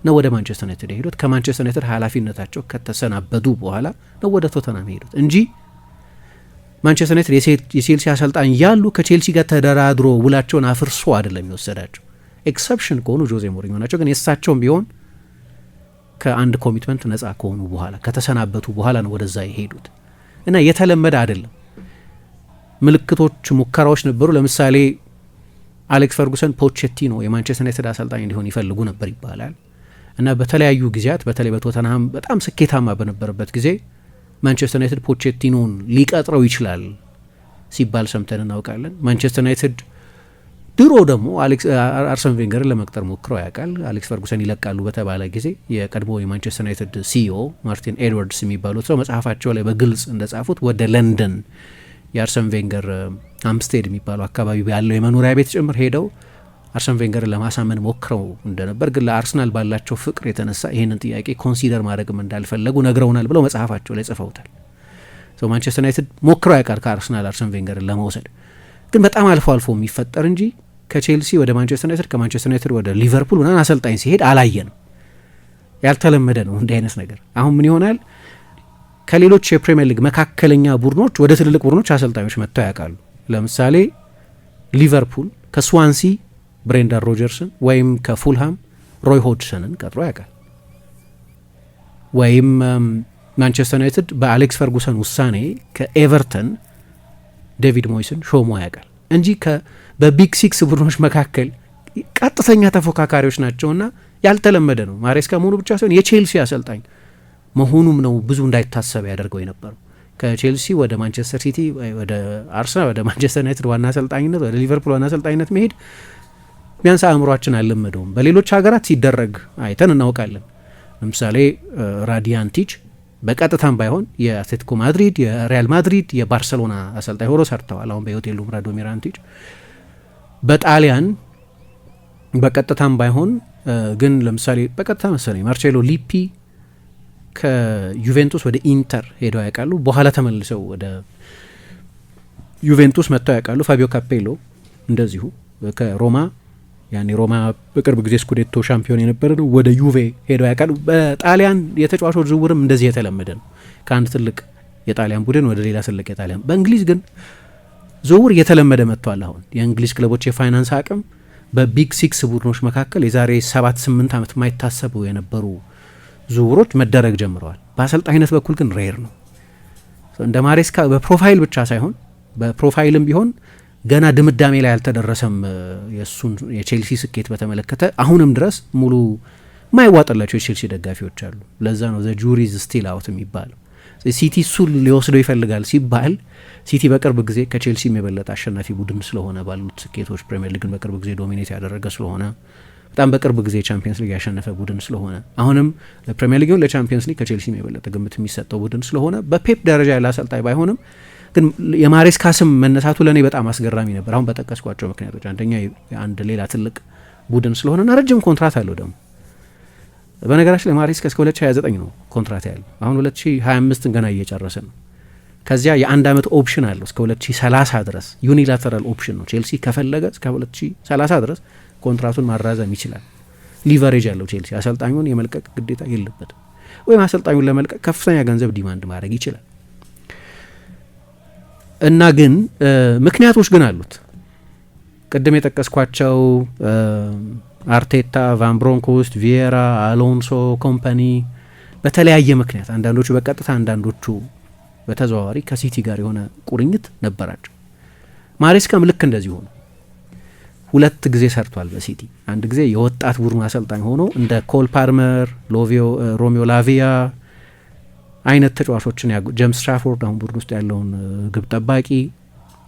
ነው ወደ ማንቸስተር ዩናይትድ የሄዱት። ከማንቸስተር ዩናይትድ ኃላፊነታቸው ከተሰናበቱ በኋላ ነው ወደ ቶተንሃም የሄዱት እንጂ ማንቸስተር ዩናይትድ የቼልሲ አሰልጣኝ ያሉ ከቼልሲ ጋር ተደራድሮ ውላቸውን አፍርሶ አይደለም የወሰዳቸው። ኤክሰፕሽን ከሆኑ ጆዜ ሞሪኞ ናቸው። ግን የእሳቸውም ቢሆን ከአንድ ኮሚትመንት ነጻ ከሆኑ በኋላ ከተሰናበቱ በኋላ ነው ወደዛ የሄዱት እና የተለመደ አይደለም። ምልክቶች፣ ሙከራዎች ነበሩ። ለምሳሌ አሌክስ ፈርጉሰን ፖቼቲኖ የማንቸስተር ዩናይትድ አሰልጣኝ እንዲሆን ይፈልጉ ነበር ይባላል እና በተለያዩ ጊዜያት በተለይ በቶተንሃም በጣም ስኬታማ በነበረበት ጊዜ ማንቸስተር ዩናይትድ ፖቼቲኖን ሊቀጥረው ይችላል ሲባል ሰምተን እናውቃለን። ማንቸስተር ዩናይትድ ድሮ ደግሞ አርሰን ቬንገርን ለመቅጠር ሞክረው ያውቃል። አሌክስ ፈርጉሰን ይለቃሉ በተባለ ጊዜ የቀድሞ የማንቸስተር ዩናይትድ ሲኢኦ ማርቲን ኤድዋርድስ የሚባሉት ሰው መጽሐፋቸው ላይ በግልጽ እንደጻፉት ወደ ለንደን የአርሰን ቬንገር አምስቴድ የሚባለው አካባቢ ያለው የመኖሪያ ቤት ጭምር ሄደው አርሰን ቬንገርን ለማሳመን ሞክረው እንደነበር፣ ግን ለአርሰናል ባላቸው ፍቅር የተነሳ ይህንን ጥያቄ ኮንሲደር ማድረግም እንዳልፈለጉ ነግረውናል ብለው መጽሐፋቸው ላይ ጽፈውታል። ማንቸስተር ዩናይትድ ሞክረው ያውቃል ከአርሰናል አርሰን ቬንገርን ለመውሰድ፣ ግን በጣም አልፎ አልፎ የሚፈጠር እንጂ ከቼልሲ ወደ ማንቸስተር ዩናይትድ ከማንቸስተር ዩናይትድ ወደ ሊቨርፑል ምናምን አሰልጣኝ ሲሄድ አላየንም። ያልተለመደ ነው እንዲህ አይነት ነገር። አሁን ምን ይሆናል? ከሌሎች የፕሪሚየር ሊግ መካከለኛ ቡድኖች ወደ ትልልቅ ቡድኖች አሰልጣኞች መጥተው ያውቃሉ። ለምሳሌ ሊቨርፑል ከስዋንሲ ብሬንዳን ሮጀርስን ወይም ከፉልሃም ሮይ ሆድሰንን ቀጥሮ ያውቃል። ወይም ማንቸስተር ዩናይትድ በአሌክስ ፈርጉሰን ውሳኔ ከኤቨርተን ዴቪድ ሞይስን ሾሞ ያውቃል እንጂ በቢግ ሲክስ ቡድኖች መካከል ቀጥተኛ ተፎካካሪዎች ናቸውና ያልተለመደ ነው። ማሬስካ መሆኑ ብቻ ሳይሆን የቼልሲ አሰልጣኝ መሆኑም ነው ብዙ እንዳይታሰብ ያደርገው የነበረው። ከቼልሲ ወደ ማንቸስተር ሲቲ፣ ወደ አርሰናል፣ ወደ ማንቸስተር ዩናይትድ ዋና አሰልጣኝነት፣ ወደ ሊቨርፑል ዋና አሰልጣኝነት መሄድ ቢያንስ አእምሯችን አልለመደውም። በሌሎች ሀገራት ሲደረግ አይተን እናውቃለን። ለምሳሌ ራዲያንቲች በቀጥታም ባይሆን የአትሌቲኮ ማድሪድ፣ የሪያል ማድሪድ፣ የባርሰሎና አሰልጣኝ ሆኖ ሰርተዋል። አሁን በህይወት የሉም ራዶሚር አንቲች። በጣሊያን በቀጥታም ባይሆን ግን ለምሳሌ በቀጥታ መሰለኝ ማርሴሎ ሊፒ ከዩቬንቱስ ወደ ኢንተር ሄደው ያውቃሉ። በኋላ ተመልሰው ወደ ዩቬንቱስ መጥተው ያውቃሉ። ፋቢዮ ካፔሎ እንደዚሁ ከሮማ ያኔ ሮማ በቅርብ ጊዜ ስኩዴቶ ሻምፒዮን የነበረ ነው፣ ወደ ዩቬ ሄደው ያውቃሉ። በጣሊያን የተጫዋቾች ዝውውርም እንደዚህ የተለመደ ነው፣ ከአንድ ትልቅ የጣሊያን ቡድን ወደ ሌላ ትልቅ የጣሊያን። በእንግሊዝ ግን ዝውውር እየተለመደ መጥቷል። አሁን የእንግሊዝ ክለቦች የፋይናንስ አቅም በቢግ ሲክስ ቡድኖች መካከል የዛሬ 7-8 ዓመት የማይታሰቡ የነበሩ ዝውውሮች መደረግ ጀምረዋል። በአሰልጣኝነት በኩል ግን ሬር ነው። እንደ ማሬስካ በፕሮፋይል ብቻ ሳይሆን በፕሮፋይልም ቢሆን ገና ድምዳሜ ላይ ያልተደረሰም። የእሱን የቼልሲ ስኬት በተመለከተ አሁንም ድረስ ሙሉ ማይዋጥላቸው የቼልሲ ደጋፊዎች አሉ። ለዛ ነው ዘ ጁሪዝ ስቲል አውት የሚባለው። ሲቲ እሱን ሊወስደው ይፈልጋል ሲባል ሲቲ በቅርብ ጊዜ ከቼልሲም የበለጠ አሸናፊ ቡድን ስለሆነ ባሉት ስኬቶች ፕሪሚየር ሊግን በቅርብ ጊዜ ዶሚኔት ያደረገ ስለሆነ በጣም በቅርብ ጊዜ ቻምፒየንስ ሊግ ያሸነፈ ቡድን ስለሆነ አሁንም ለፕሪሚየር ሊግን ለቻምፒየንስ ሊግ ከቼልሲም የበለጠ ግምት የሚሰጠው ቡድን ስለሆነ በፔፕ ደረጃ ያለ አሰልጣኝ ባይሆንም ግን የማሬስካ ስም መነሳቱ ለእኔ በጣም አስገራሚ ነበር። አሁን በጠቀስኳቸው ምክንያቶች አንደኛ የአንድ ሌላ ትልቅ ቡድን ስለሆነና ረጅም ኮንትራት አለው ደግሞ። በነገራችን ላይ ማሬስካ እስከ 2029 ነው ኮንትራት ያለው። አሁን 2025 ገና እየጨረሰ ነው። ከዚያ የአንድ ዓመት ኦፕሽን አለው እስከ 2030 ድረስ ዩኒላተራል ኦፕሽን ነው። ቼልሲ ከፈለገ እስከ 2030 ድረስ ኮንትራቱን ማራዘም ይችላል። ሊቨሬጅ ያለው ቼልሲ አሰልጣኙን የመልቀቅ ግዴታ የለበትም፣ ወይም አሰልጣኙን ለመልቀቅ ከፍተኛ ገንዘብ ዲማንድ ማድረግ ይችላል። እና ግን ምክንያቶች ግን አሉት። ቅድም የጠቀስኳቸው አርቴታ፣ ቫን ብሮንክሆርስት፣ ቪዬራ፣ አሎንሶ፣ ኮምፓኒ በተለያየ ምክንያት አንዳንዶቹ በቀጥታ አንዳንዶቹ በተዘዋዋሪ ከሲቲ ጋር የሆነ ቁርኝት ነበራቸው። ማሬስካም ልክ እንደዚህ ሆነ። 2 ጊዜ ሰርቷል በሲቲ። አንድ ጊዜ የወጣት ቡድኑ አሰልጣኝ ሆኖ እንደ ኮል ፓልመር፣ ሮሚዮ ላቪያ አይነት ተጫዋቾችን ጄምስ ትራፎርድ አሁን ቡድን ውስጥ ያለውን ግብ ጠባቂ፣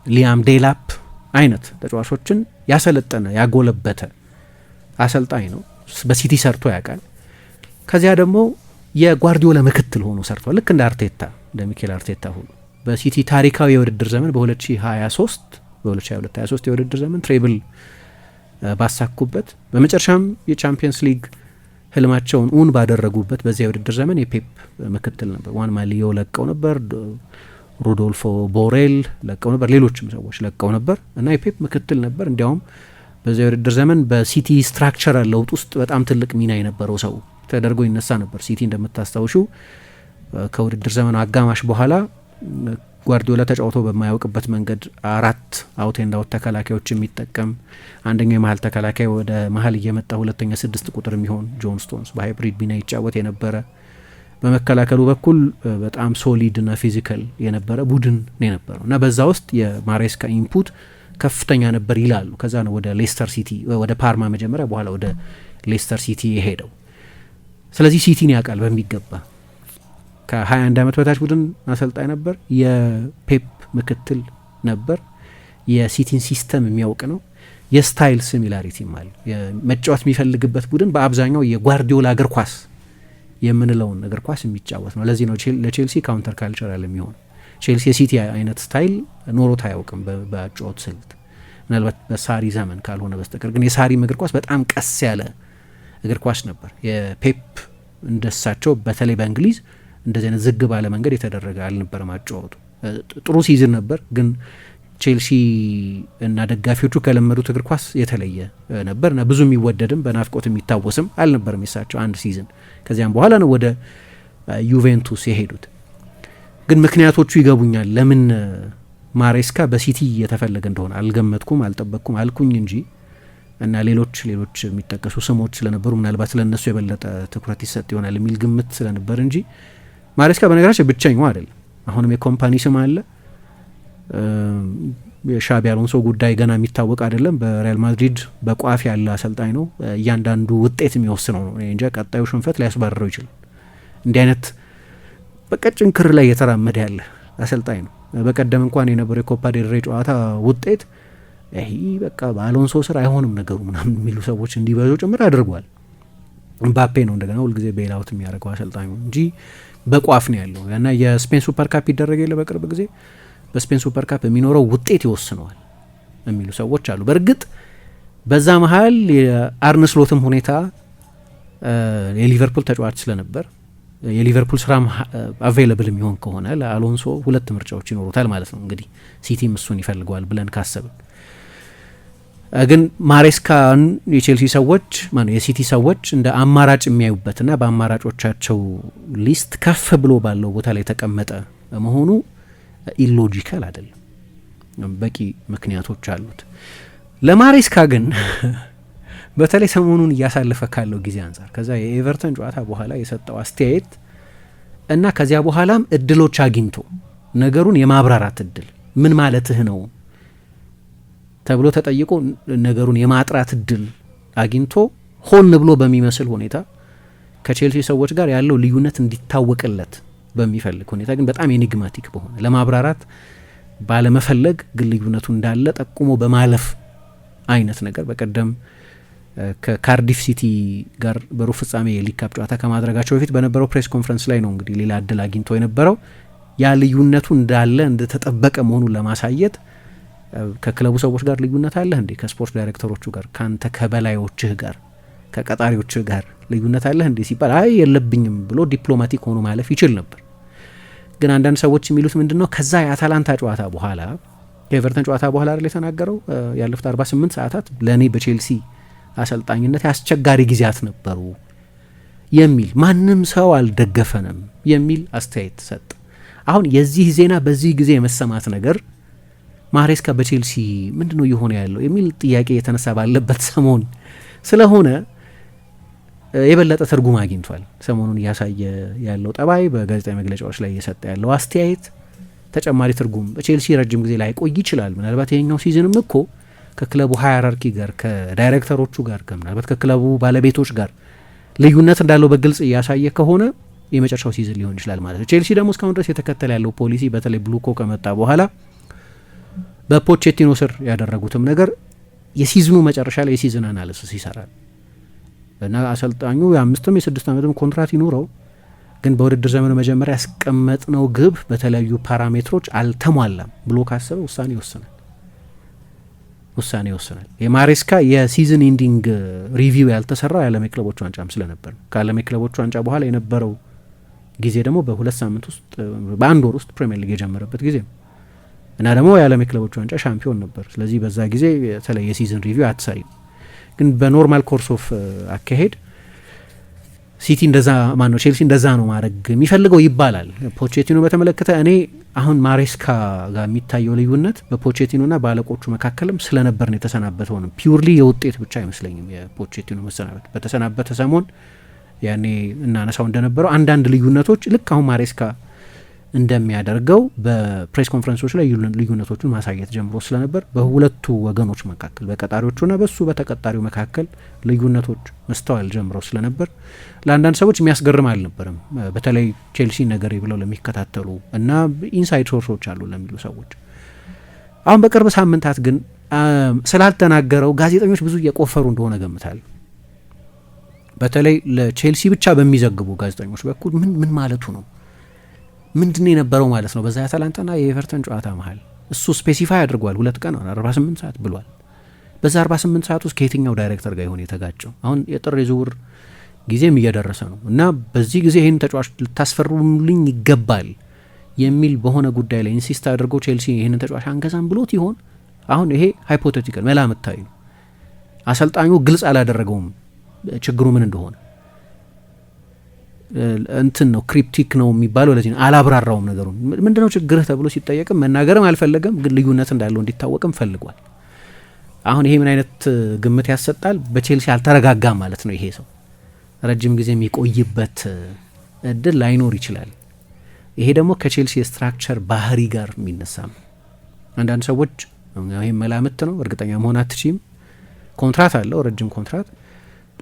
ሊያም ዴላፕ አይነት ተጫዋቾችን ያሰለጠነ ያጎለበተ አሰልጣኝ ነው። በሲቲ ሰርቶ ያውቃል። ከዚያ ደግሞ የጓርዲዮላ ምክትል ሆኖ ሰርቷል። ልክ እንደ አርቴታ እንደ ሚኬል አርቴታ ሁሉ በሲቲ ታሪካዊ የውድድር ዘመን በ2022-23 የውድድር ዘመን ትሬብል ባሳኩበት በመጨረሻም የቻምፒየንስ ሊግ ህልማቸውን ኡን ባደረጉበት በዚያ የውድድር ዘመን የፔፕ ምክትል ነበር። ዋን ማሊዮ ለቀው ነበር፣ ሩዶልፎ ቦሬል ለቀው ነበር፣ ሌሎችም ሰዎች ለቀው ነበር እና የፔፕ ምክትል ነበር። እንዲያውም በዚያ የውድድር ዘመን በሲቲ ስትራክቸራል ለውጥ ውስጥ በጣም ትልቅ ሚና የነበረው ሰው ተደርጎ ይነሳ ነበር። ሲቲ እንደምታስታውሹ ከውድድር ዘመኑ አጋማሽ በኋላ ጓርዲዮላ ተጫውቶ በማያውቅበት መንገድ 4 አውት ኤንድ አውት ተከላካዮች የሚጠቀም አንደኛው የመሀል ተከላካይ ወደ መሀል እየመጣ ሁለተኛ 6 ቁጥር የሚሆን ጆን ስቶንስ በሃይብሪድ ሚና ይጫወት የነበረ በመከላከሉ በኩል በጣም ሶሊድ ና ፊዚካል የነበረ ቡድን ነው የነበረው እና በዛ ውስጥ የማሬስካ ኢንፑት ከፍተኛ ነበር ይላሉ። ከዛ ነው ወደ ሌስተር ሲቲ ወደ ፓርማ መጀመሪያ በኋላ ወደ ሌስተር ሲቲ የሄደው። ስለዚህ ሲቲን ያውቃል በሚገባ። ከ21 ዓመት በታች ቡድን አሰልጣኝ ነበር። የፔፕ ምክትል ነበር። የሲቲን ሲስተም የሚያውቅ ነው። የስታይል ሲሚላሪቲም አለ። መጫወት የሚፈልግበት ቡድን በአብዛኛው የጓርዲዮላ እግር ኳስ የምንለውን እግር ኳስ የሚጫወት ነው። ለዚህ ነው ለቼልሲ ካውንተር ካልቸራል የሚሆን። ቼልሲ የሲቲ አይነት ስታይል ኖሮት አያውቅም በጨዋታ ስልት፣ ምናልባት በሳሪ ዘመን ካልሆነ በስተቀር። ግን የሳሪም እግር ኳስ በጣም ቀስ ያለ እግር ኳስ ነበር። የፔፕ እንደሳቸው በተለይ በእንግሊዝ እንደዚህ አይነት ዝግ ባለ መንገድ የተደረገ አልነበረም አጨዋወቱ። ጥሩ ሲዝን ነበር፣ ግን ቼልሲ እና ደጋፊዎቹ ከለመዱት እግር ኳስ የተለየ ነበር እና ብዙ የሚወደድም በናፍቆት የሚታወስም አልነበርም የሳቸው አንድ ሲዝን። ከዚያም በኋላ ነው ወደ ዩቬንቱስ የሄዱት። ግን ምክንያቶቹ ይገቡኛል ለምን ማሬስካ በሲቲ እየተፈለገ እንደሆነ። አልገመትኩም፣ አልጠበቅኩም አልኩኝ እንጂ እና ሌሎች የሚጠቀሱ ስሞች ስለነበሩ ምናልባት ስለነሱ የበለጠ ትኩረት ይሰጥ ይሆናል የሚል ግምት ስለነበር እንጂ ማሬስካ በነገራችን ብቸኛው አይደለም። አሁንም የኮምፓኒ ስም አለ። የሻቢ አሎንሶ ጉዳይ ገና የሚታወቅ አይደለም። በሪያል ማድሪድ በቋፍ ያለ አሰልጣኝ ነው። እያንዳንዱ ውጤት የሚወስነው ነው እንጂ ቀጣዩ ሽንፈት ሊያስባረረው ይችላል። እንዲህ አይነት በቀጭን ክር ላይ የተራመደ ያለ አሰልጣኝ ነው። በቀደም እንኳን የነበረው የኮፓ ዴል ሬይ ጨዋታ ውጤት ይሄ በቃ በአሎንሶ ስር አይሆንም ነገሩ ምናምን የሚሉ ሰዎች እንዲበዙ ጭምር አድርጓል። ምባፔ ነው እንደገና ሁልጊዜ ቤላውት የሚያደርገው አሰልጣኙ እንጂ በቋፍ ነው ያለው እና የስፔን ሱፐር ካፕ ይደረግ የለ በቅርብ ጊዜ በስፔን ሱፐር ካፕ የሚኖረው ውጤት ይወስነዋል የሚሉ ሰዎች አሉ። በእርግጥ በዛ መሀል የአርነ ስሎትም ሁኔታ የሊቨርፑል ተጫዋች ስለነበር የሊቨርፑል ስራ አቬይለብል የሚሆን ከሆነ ለአሎንሶ ሁለት ምርጫዎች ይኖሩታል ማለት ነው። እንግዲህ ሲቲም እሱን ይፈልገዋል ብለን ካሰብን ግን ማሬስካን የቼልሲ ሰዎች የሲቲ ሰዎች እንደ አማራጭ የሚያዩበትና በአማራጮቻቸው ሊስት ከፍ ብሎ ባለው ቦታ ላይ የተቀመጠ መሆኑ ኢሎጂካል አይደለም። በቂ ምክንያቶች አሉት። ለማሬስካ ግን በተለይ ሰሞኑን እያሳለፈ ካለው ጊዜ አንጻር ከዛ የኤቨርተን ጨዋታ በኋላ የሰጠው አስተያየት እና ከዚያ በኋላም እድሎች አግኝቶ ነገሩን የማብራራት እድል ምን ማለትህ ነው ተብሎ ተጠይቆ ነገሩን የማጥራት እድል አግኝቶ ሆን ብሎ በሚመስል ሁኔታ ከቼልሲ ሰዎች ጋር ያለው ልዩነት እንዲታወቅለት በሚፈልግ ሁኔታ ግን በጣም ኤኒግማቲክ በሆነ ለማብራራት ባለመፈለግ ግን ልዩነቱ እንዳለ ጠቁሞ በማለፍ አይነት ነገር በቀደም ከካርዲፍ ሲቲ ጋር በሩብ ፍጻሜ የሊግ ካፕ ጨዋታ ከማድረጋቸው በፊት በነበረው ፕሬስ ኮንፈረንስ ላይ ነው እንግዲህ ሌላ እድል አግኝቶ የነበረው ያ ልዩነቱ እንዳለ እንደተጠበቀ መሆኑን ለማሳየት ከክለቡ ሰዎች ጋር ልዩነት አለህ እንዴ? ከስፖርት ዳይሬክተሮቹ ጋር፣ ካንተ ከበላዮችህ ጋር፣ ከቀጣሪዎችህ ጋር ልዩነት አለህ እንዴ ሲባል አይ የለብኝም ብሎ ዲፕሎማቲክ ሆኖ ማለፍ ይችል ነበር። ግን አንዳንድ ሰዎች የሚሉት ምንድነው ከዛ የአታላንታ ጨዋታ በኋላ ከኤቨርተን ጨዋታ በኋላ አይደል የተናገረው ያለፉት 48 ሰዓታት ለእኔ በቼልሲ አሰልጣኝነት አስቸጋሪ ጊዜያት ነበሩ የሚል ማንም ሰው አልደገፈንም የሚል አስተያየት ሰጠ። አሁን የዚህ ዜና በዚህ ጊዜ የመሰማት ነገር ማሬስካ በቼልሲ ምንድነው እየሆነ ያለው የሚል ጥያቄ የተነሳ ባለበት ሰሞን ስለሆነ የበለጠ ትርጉም አግኝቷል። ሰሞኑን እያሳየ ያለው ጠባይ፣ በጋዜጣዊ መግለጫዎች ላይ እየሰጠ ያለው አስተያየት ተጨማሪ ትርጉም በቼልሲ ረጅም ጊዜ ላይ ቆይ ይችላል። ምናልባት ይሄኛው ሲዝንም እኮ ከክለቡ ሃይራርኪ ጋር ከዳይሬክተሮቹ ጋር ምናልባት ከክለቡ ባለቤቶች ጋር ልዩነት እንዳለው በግልጽ እያሳየ ከሆነ የመጨረሻው ሲዝን ሊሆን ይችላል ማለት ነው። ቼልሲ ደግሞ እስካሁን ድረስ የተከተለ ያለው ፖሊሲ በተለይ ብሉኮ ከመጣ በኋላ በፖቼቲኖ ስር ያደረጉትም ነገር የሲዝኑ መጨረሻ ላይ የሲዝን አናሊሲስ ይሰራል እና አሰልጣኙ የ5 የ6 ዓመትም ኮንትራት ይኑረው ግን በውድድር ዘመኑ መጀመሪያ ያስቀመጥነው ግብ በተለያዩ ፓራሜትሮች አልተሟላም ብሎ ካሰበ ውሳኔ ይወስናል። የማሬስካ የሲዝን ኢንዲንግ ሪቪው ያልተሰራው የዓለም የክለቦች ዋንጫም ስለነበር ከዓለም የክለቦች ዋንጫ በኋላ የነበረው ጊዜ ደግሞ በ2 ሳምንት ውስጥ በአንድ ወር ውስጥ ፕሪሚየር ሊግ የጀመረበት ጊዜ ነው እና ደግሞ የዓለም የክለቦች ዋንጫ ሻምፒዮን ነበር። ስለዚህ በዛ ጊዜ የተለየ ሲዝን ሪቪው አትሰሪም። ግን በኖርማል ኮርስ ኦፍ አካሄድ ሲቲ እንደዛ ማነው ቼልሲ እንደዛ ነው ማድረግ የሚፈልገው ይባላል። ፖቼቲኖ በተመለከተ እኔ አሁን ማሬስካ ጋር የሚታየው ልዩነት በፖቼቲኖና በአለቆቹ መካከልም ስለነበር ነው የተሰናበተው ነው። ፒውርሊ የውጤት ብቻ አይመስለኝም የፖቼቲኖ መሰናበት። በተሰናበተ ሰሞን ያኔ እናነሳው እንደነበረው አንዳንድ ልዩነቶች ልክ አሁን ማሬስካ እንደሚያደርገው በፕሬስ ኮንፈረንሶች ላይ ልዩነቶቹን ማሳየት ጀምሮ ስለነበር በሁለቱ ወገኖች መካከል በቀጣሪዎቹና በሱ በተቀጣሪው መካከል ልዩነቶች መስተዋል ጀምሮ ስለነበር ለአንዳንድ ሰዎች የሚያስገርም አልነበርም። በተለይ ቼልሲ ነገር ብለው ለሚከታተሉ እና ኢንሳይድ ሶርሶች አሉ ለሚሉ ሰዎች። አሁን በቅርብ ሳምንታት ግን ስላልተናገረው ጋዜጠኞች ብዙ እየቆፈሩ እንደሆነ ገምታል። በተለይ ለቼልሲ ብቻ በሚዘግቡ ጋዜጠኞች በኩል ምን ማለቱ ነው? ምንድን የነበረው ማለት ነው? በዛ የአታላንታና የኤቨርተን ጨዋታ መሀል እሱ ስፔሲፋይ አድርጓል። 2 ቀን 48 ሰዓት ብሏል። በዛ 48 ሰዓት ውስጥ ከየትኛው ዳይሬክተር ጋር ይሆን የተጋጨው? አሁን የጥር የዝውውር ጊዜም እየደረሰ ነው እና በዚህ ጊዜ ይህን ተጫዋች ልታስፈርሙልኝ ይገባል የሚል በሆነ ጉዳይ ላይ ኢንሲስት አድርገው ቼልሲ ይህንን ተጫዋች አንገዛም ብሎት ይሆን? አሁን ይሄ ሃይፖቴቲካል መላምታዊ ነው። አሰልጣኙ ግልጽ አላደረገውም ችግሩ ምን እንደሆነ። እንትን ነው ክሪፕቲክ ነው የሚባለው ለዚህ ነው። አላብራራውም ነገሩን ምንድነው ችግርህ ተብሎ ሲጠየቅም መናገርም አልፈለገም፣ ግን ልዩነት እንዳለው እንዲታወቅም ፈልጓል። አሁን ይሄ ምን አይነት ግምት ያሰጣል? በቼልሲ አልተረጋጋም ማለት ነው። ይሄ ሰው ረጅም ጊዜ የሚቆይበት እድል ላይኖር ይችላል። ይሄ ደግሞ ከቼልሲ የስትራክቸር ባህሪ ጋር የሚነሳም አንዳንድ ሰዎች ይሄ መላምት ነው፣ እርግጠኛ መሆን አትችይም። ኮንትራት አለው፣ ረጅም ኮንትራት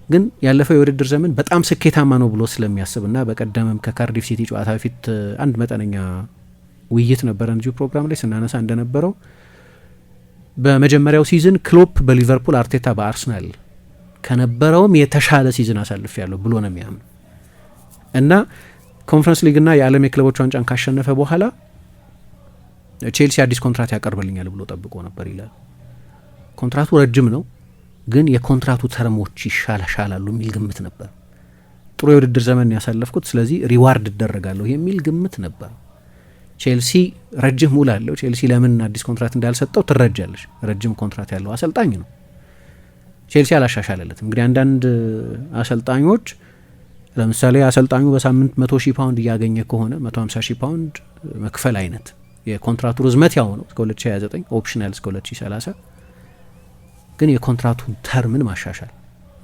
ግን ያለፈው የውድድር ዘመን በጣም ስኬታማ ነው ብሎ ስለሚያስብና በቀደምም ከካርዲፍ ሲቲ ጨዋታ በፊት አንድ መጠነኛ ውይይት ነበረ እንጂ ፕሮግራም ላይ ስናነሳ እንደነበረው በመጀመሪያው ሲዝን ክሎፕ በሊቨርፑል አርቴታ በአርሰናል ከነበረውም የተሻለ ሲዝን አሳልፍ ያለው ብሎ ነው የሚያምኑ እና ኮንፈረንስ ሊግና የዓለም የክለቦች ዋንጫን ካሸነፈ በኋላ ቼልሲ አዲስ ኮንትራት ያቀርብልኛል ብሎ ጠብቆ ነበር ይላል። ኮንትራቱ ረጅም ነው ግን የኮንትራቱ ተርሞች ይሻላሉ የሚል ግምት ነበር። ጥሩ የውድድር ዘመን ያሳለፍኩት ስለዚህ ሪዋርድ እደረጋለሁ የሚል ግምት ነበር። ቼልሲ ረጅም ውል አለው። ቼልሲ ለምን አዲስ ኮንትራት እንዳልሰጠው ትረጃለሽ። ረጅም ኮንትራት ያለው አሰልጣኝ ነው። ቼልሲ አላሻሻለለትም። እንግዲህ አንዳንድ አሰልጣኞች ለምሳሌ አሰልጣኙ በሳምንት 100,000 ፓውንድ እያገኘ ከሆነ 150,000 ፓውንድ መክፈል አይነት የኮንትራቱ ርዝመት ያው ነው እስከ 2029 ኦፕሽናል እስከ 2030 ግን የኮንትራቱን ተርምን ማሻሻል፣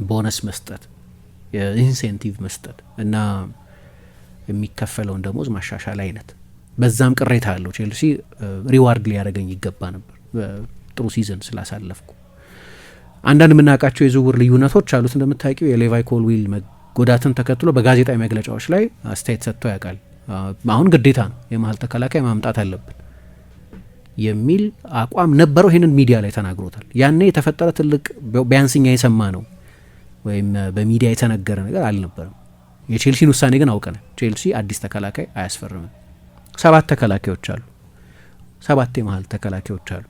ቦነስ መስጠት፣ የኢንሴንቲቭ መስጠት እና የሚከፈለውን ደሞዝ ማሻሻል አይነት በዛም ቅሬታ አለው። ቼልሲ ሪዋርድ ሊያደርገኝ ይገባ ነበር ጥሩ ሲዝን ስላሳለፍኩ። አንዳንድ የምናውቃቸው የዝውውር ልዩነቶች አሉት። እንደምታውቂው የሌቫይ ኮልዊል መጎዳትን ተከትሎ በጋዜጣዊ መግለጫዎች ላይ አስተያየት ሰጥቶ ያውቃል። አሁን ግዴታ ነው የመሀል ተከላካይ ማምጣት አለብን የሚል አቋም ነበረው። ይህንን ሚዲያ ላይ ተናግሮታል። ያኔ የተፈጠረ ትልቅ ቢያንስኛ የሰማ ነው ወይም በሚዲያ የተነገረ ነገር አልነበረም። የቼልሲን ውሳኔ ግን አውቀናል። ቼልሲ አዲስ ተከላካይ አያስፈርምም። 7 ተከላካዮች አሉ፣ 7 የመሀል ተከላካዮች አሉ።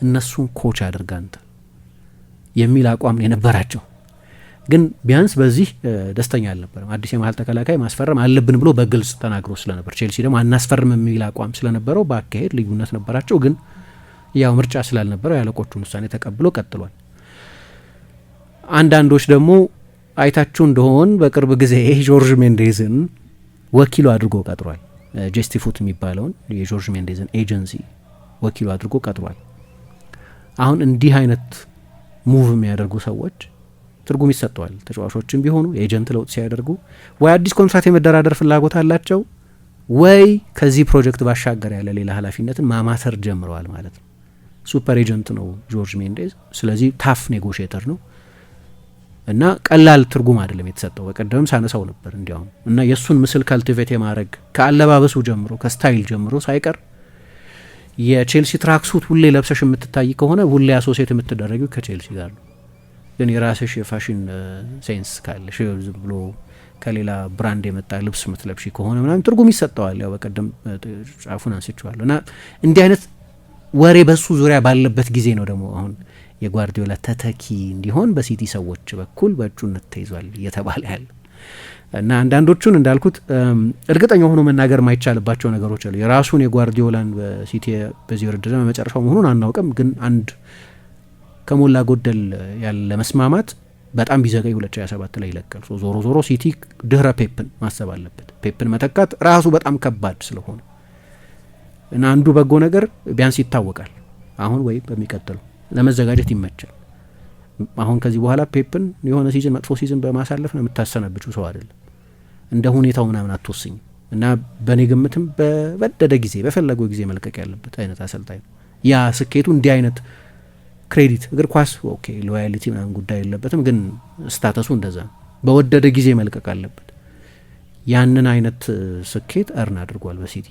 እነሱን ኮች አድርጋ አንተ የሚል አቋም የነበራቸው ግን ቢያንስ በዚህ ደስተኛ አልነበረም። አዲስ የመሀል ተከላካይ ማስፈረም አለብን ብሎ በግልጽ ተናግሮ ስለነበር፣ ቼልሲ ደግሞ አናስፈርም የሚል አቋም ስለነበረው በአካሄድ ልዩነት ነበራቸው። ግን ያው ምርጫ ስላልነበረው ያለቆቹን ውሳኔ ተቀብሎ ቀጥሏል። አንዳንዶች ደግሞ አይታችሁ እንደሆን በቅርብ ጊዜ ጆርጅ ሜንዴዝን ወኪሉ አድርጎ ቀጥሯል። ጀስቲፉት የሚባለውን የጆርጅ ሜንዴዝን ኤጀንሲ ወኪሉ አድርጎ ቀጥሯል። አሁን እንዲህ አይነት ሙቭ የሚያደርጉ ሰዎች ትርጉም ይሰጠዋል። ተጫዋቾችም ቢሆኑ የኤጀንት ለውጥ ሲያደርጉ ወይ አዲስ ኮንትራት የመደራደር ፍላጎት አላቸው ወይ ከዚህ ፕሮጀክት ባሻገር ያለ ሌላ ኃላፊነትን ማማተር ጀምረዋል ማለት ነው። ሱፐር ኤጀንት ነው ጆርጅ ሜንዴዝ። ስለዚህ ታፍ ኔጎሽተር ነው እና ቀላል ትርጉም አይደለም የተሰጠው። በቀደም ሳነሳው ነበር እንዲያውም እና የእሱን ምስል ካልቲቬት የማድረግ ከአለባበሱ ጀምሮ ከስታይል ጀምሮ ሳይቀር የቼልሲ ትራክሱት ሁሌ ለብሰሽ የምትታይ ከሆነ ሁሌ አሶሴት የምትደረጊው ከቼልሲ ጋር ነው። ግን የራስሽ የፋሽን ሴንስ ካለሽ ዝም ብሎ ከሌላ ብራንድ የመጣ ልብስ ምትለብሺ ከሆነ ምናምን ትርጉም ይሰጠዋል። ያው በቀደም ጫፉን አንስቼዋለሁ እና እንዲህ አይነት ወሬ በሱ ዙሪያ ባለበት ጊዜ ነው ደግሞ አሁን የጓርዲዮላ ተተኪ እንዲሆን በሲቲ ሰዎች በኩል በእጩነት ተይዟል እየተባለ ያለ እና አንዳንዶቹን እንዳልኩት እርግጠኛ ሆኖ መናገር ማይቻልባቸው ነገሮች አሉ። የራሱን የጓርዲዮላን በሲቲ በዚህ ውድድር መጨረሻው መሆኑን አናውቅም። ግን አንድ ከሞላ ጎደል ያለ መስማማት በጣም ቢዘገይ 2027 ላይ ይለቃል። ዞሮ ዞሮ ሲቲ ድህረ ፔፕን ማሰብ አለበት። ፔፕን መተካት ራሱ በጣም ከባድ ስለሆነ እና አንዱ በጎ ነገር ቢያንስ ይታወቃል። አሁን ወይ በሚቀጥለው ለመዘጋጀት ይመቻል። አሁን ከዚህ በኋላ ፔፕን የሆነ ሲዝን መጥፎ ሲዝን በማሳለፍ ነው የምታሰናብችው ሰው አይደለም። እንደ ሁኔታው ምናምን አትወስኝ። እና በእኔ ግምትም በወደደ ጊዜ በፈለገው ጊዜ መልቀቅ ያለበት አይነት አሰልጣኝ ነው። ያ ስኬቱ እንዲህ አይነት ክሬዲት እግር ኳስ ኦኬ ሎያሊቲ ምናምን ጉዳይ የለበትም፣ ግን ስታተሱ እንደዛ ነው። በወደደ ጊዜ መልቀቅ አለበት። ያንን አይነት ስኬት እርን አድርጓል በሲቲ።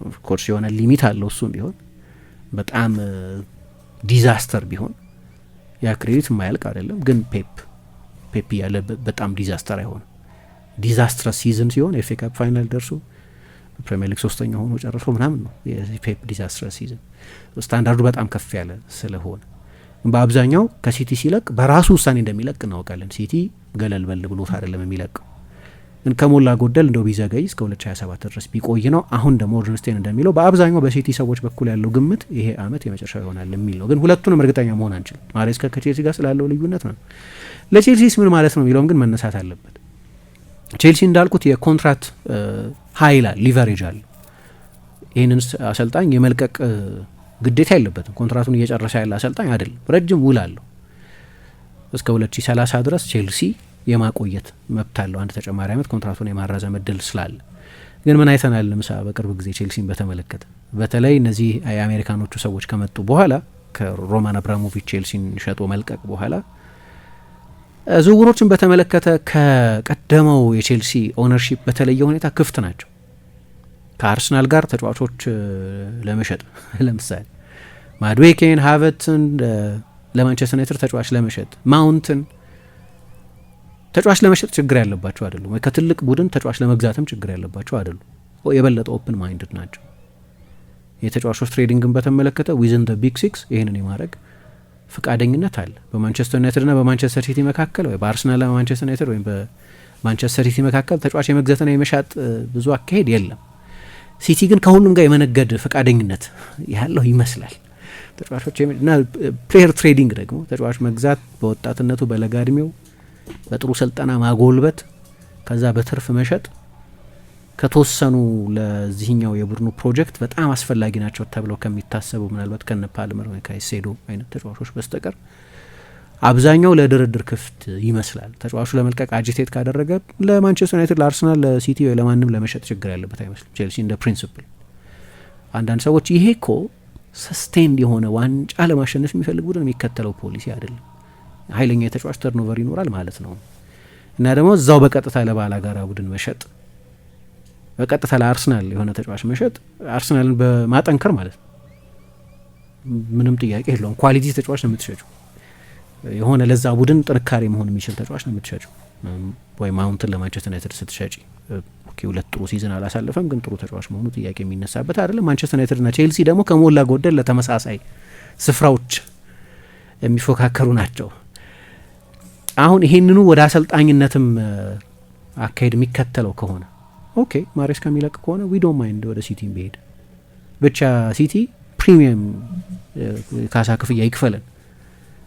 ኦፍኮርስ የሆነ ሊሚት አለው። እሱም ቢሆን በጣም ዲዛስተር ቢሆን ያ ክሬዲት የማያልቅ አይደለም። ግን ፔፕ እያለ በጣም ዲዛስተር አይሆንም። ዲዛስትረስ ሲዝን ሲሆን ኤፍ ኤ ካፕ ፋይናል ደርሶ ፕሪሚየር ሊግ 3ኛ ሆኖ ጨርሶ ምናምን ነው የፔፕ ዲዛስትረስ ሲዝን። ስታንዳርዱ በጣም ከፍ ያለ ስለሆነ በአብዛኛው ከሲቲ ሲለቅ በራሱ ውሳኔ እንደሚለቅ እናውቃለን። ሲቲ ገለል በል ብሎት አይደለም የሚለቀው፣ ግን ከሞላ ጎደል እንደው ቢዘገይ እስከ 2027 ድረስ ቢቆይ ነው። አሁን ደግሞ ኦርንስቴን እንደሚለው በአብዛኛው በሲቲ ሰዎች በኩል ያለው ግምት ይሄ አመት የመጨረሻው ይሆናል የሚል ነው። ግን ሁለቱንም እርግጠኛ መሆን አንችልም። ማሬስካ ከቼልሲ ጋር ስላለው ልዩነት ነው። ለቼልሲስ ምን ማለት ነው የሚለውም ግን መነሳት አለበት። ቼልሲ እንዳልኩት የኮንትራት ኃይል ሊቨሬጅ አለ። ይህንን አሰልጣኝ የመልቀቅ ግዴታ የለበትም። ኮንትራቱን እየጨረሰ ያለ አሰልጣኝ አይደለም። ረጅም ውል አለው። እስከ 2030 ድረስ ቼልሲ የማቆየት መብት አለው። አንድ ተጨማሪ አመት ኮንትራቱን የማራዘም እድል ስላለ። ግን ምን አይተናል? ለምሳ በቅርብ ጊዜ ቼልሲን በተመለከተ በተለይ እነዚህ የአሜሪካኖቹ ሰዎች ከመጡ በኋላ ከሮማን አብራሞቪች ቼልሲን ሸጦ መልቀቅ በኋላ ዝውውሮችን በተመለከተ ከቀደመው የቼልሲ ኦነርሺፕ በተለየ ሁኔታ ክፍት ናቸው። ከአርሰናል ጋር ተጫዋቾች ለመሸጥ ለምሳሌ ማድዌኬን፣ ሃቨርትዝን ለማንቸስተር ዩናይትድ ተጫዋች ለመሸጥ፣ ማውንትን ተጫዋች ለመሸጥ ችግር ያለባቸው አይደሉም። ወይ ከትልቅ ቡድን ተጫዋች ለመግዛትም ችግር ያለባቸው አይደሉም። የበለጠ ኦፕን ማይንድድ ናቸው። የተጫዋቾች ትሬዲንግን በተመለከተ ዊዝን ደ ቢግ ሲክስ ይህንን የማድረግ ፍቃደኝነት አለ። በማንቸስተር ዩናይትድ ና በማንቸስተር ሲቲ መካከል ወይ በአርሰናል ና በማንቸስተር ዩናይትድ ወይም በማንቸስተር ሲቲ መካከል ተጫዋች የመግዛትና የመሻጥ ብዙ አካሄድ የለም። ሲቲ ግን ከሁሉም ጋር የመነገድ ፍቃደኝነት ያለው ይመስላል። ተጫዋቾች እና ፕሌየር ትሬዲንግ ደግሞ ተጫዋች መግዛት በወጣትነቱ በለጋ እድሜው በጥሩ ስልጠና ማጎልበት ከዛ በትርፍ መሸጥ ከተወሰኑ ለዚህኛው የቡድኑ ፕሮጀክት በጣም አስፈላጊ ናቸው ተብለው ከሚታሰቡ ምናልባት ከነ ፓልመር ወይ ካይሴዶ አይነት ተጫዋቾች በስተቀር አብዛኛው ለድርድር ክፍት ይመስላል። ተጫዋቹ ለመልቀቅ አጂቴት ካደረገ ለማንቸስተር ዩናይትድ፣ ለአርሰናል፣ ለሲቲ ወይ ለማንም ለመሸጥ ችግር ያለበት አይመስልም። ቼልሲ እንደ ፕሪንሲፕል አንዳንድ ሰዎች ይሄ እኮ ሰስቴንድ የሆነ ዋንጫ ለማሸነፍ የሚፈልግ ቡድን የሚከተለው ፖሊሲ አይደለም፣ ኃይለኛ የተጫዋች ተርኖቨር ይኖራል ማለት ነው እና ደግሞ እዛው በቀጥታ ለባላጋራ ቡድን መሸጥ፣ በቀጥታ ለአርሰናል የሆነ ተጫዋች መሸጥ አርሰናልን በማጠንከር ማለት ነው። ምንም ጥያቄ የለውም። ኳሊቲ ተጫዋች ነው የምትሸጩ፣ የሆነ ለዛ ቡድን ጥንካሬ መሆን የሚችል ተጫዋች ነው የምትሸጩ። ወይ ማውንትን ለማንቸስተር ዩናይትድ ስትሸጪ ሁለት ጥሩ ሲዝን አላሳለፈም፣ ግን ጥሩ ተጫዋች መሆኑ ጥያቄ የሚነሳበት አይደለም። ማንቸስተር ዩናይትድ ና ቼልሲ ደግሞ ከሞላ ጎደል ለተመሳሳይ ስፍራዎች የሚፎካከሩ ናቸው። አሁን ይሄንኑ ወደ አሰልጣኝነትም አካሄድ የሚከተለው ከሆነ ኦኬ ማሬስካ የሚለቅ ከሆነ ዊ ዶንት ማይንድ ወደ ሲቲ ቢሄድ፣ ብቻ ሲቲ ፕሪሚየም ካሳ ክፍያ ይክፈለን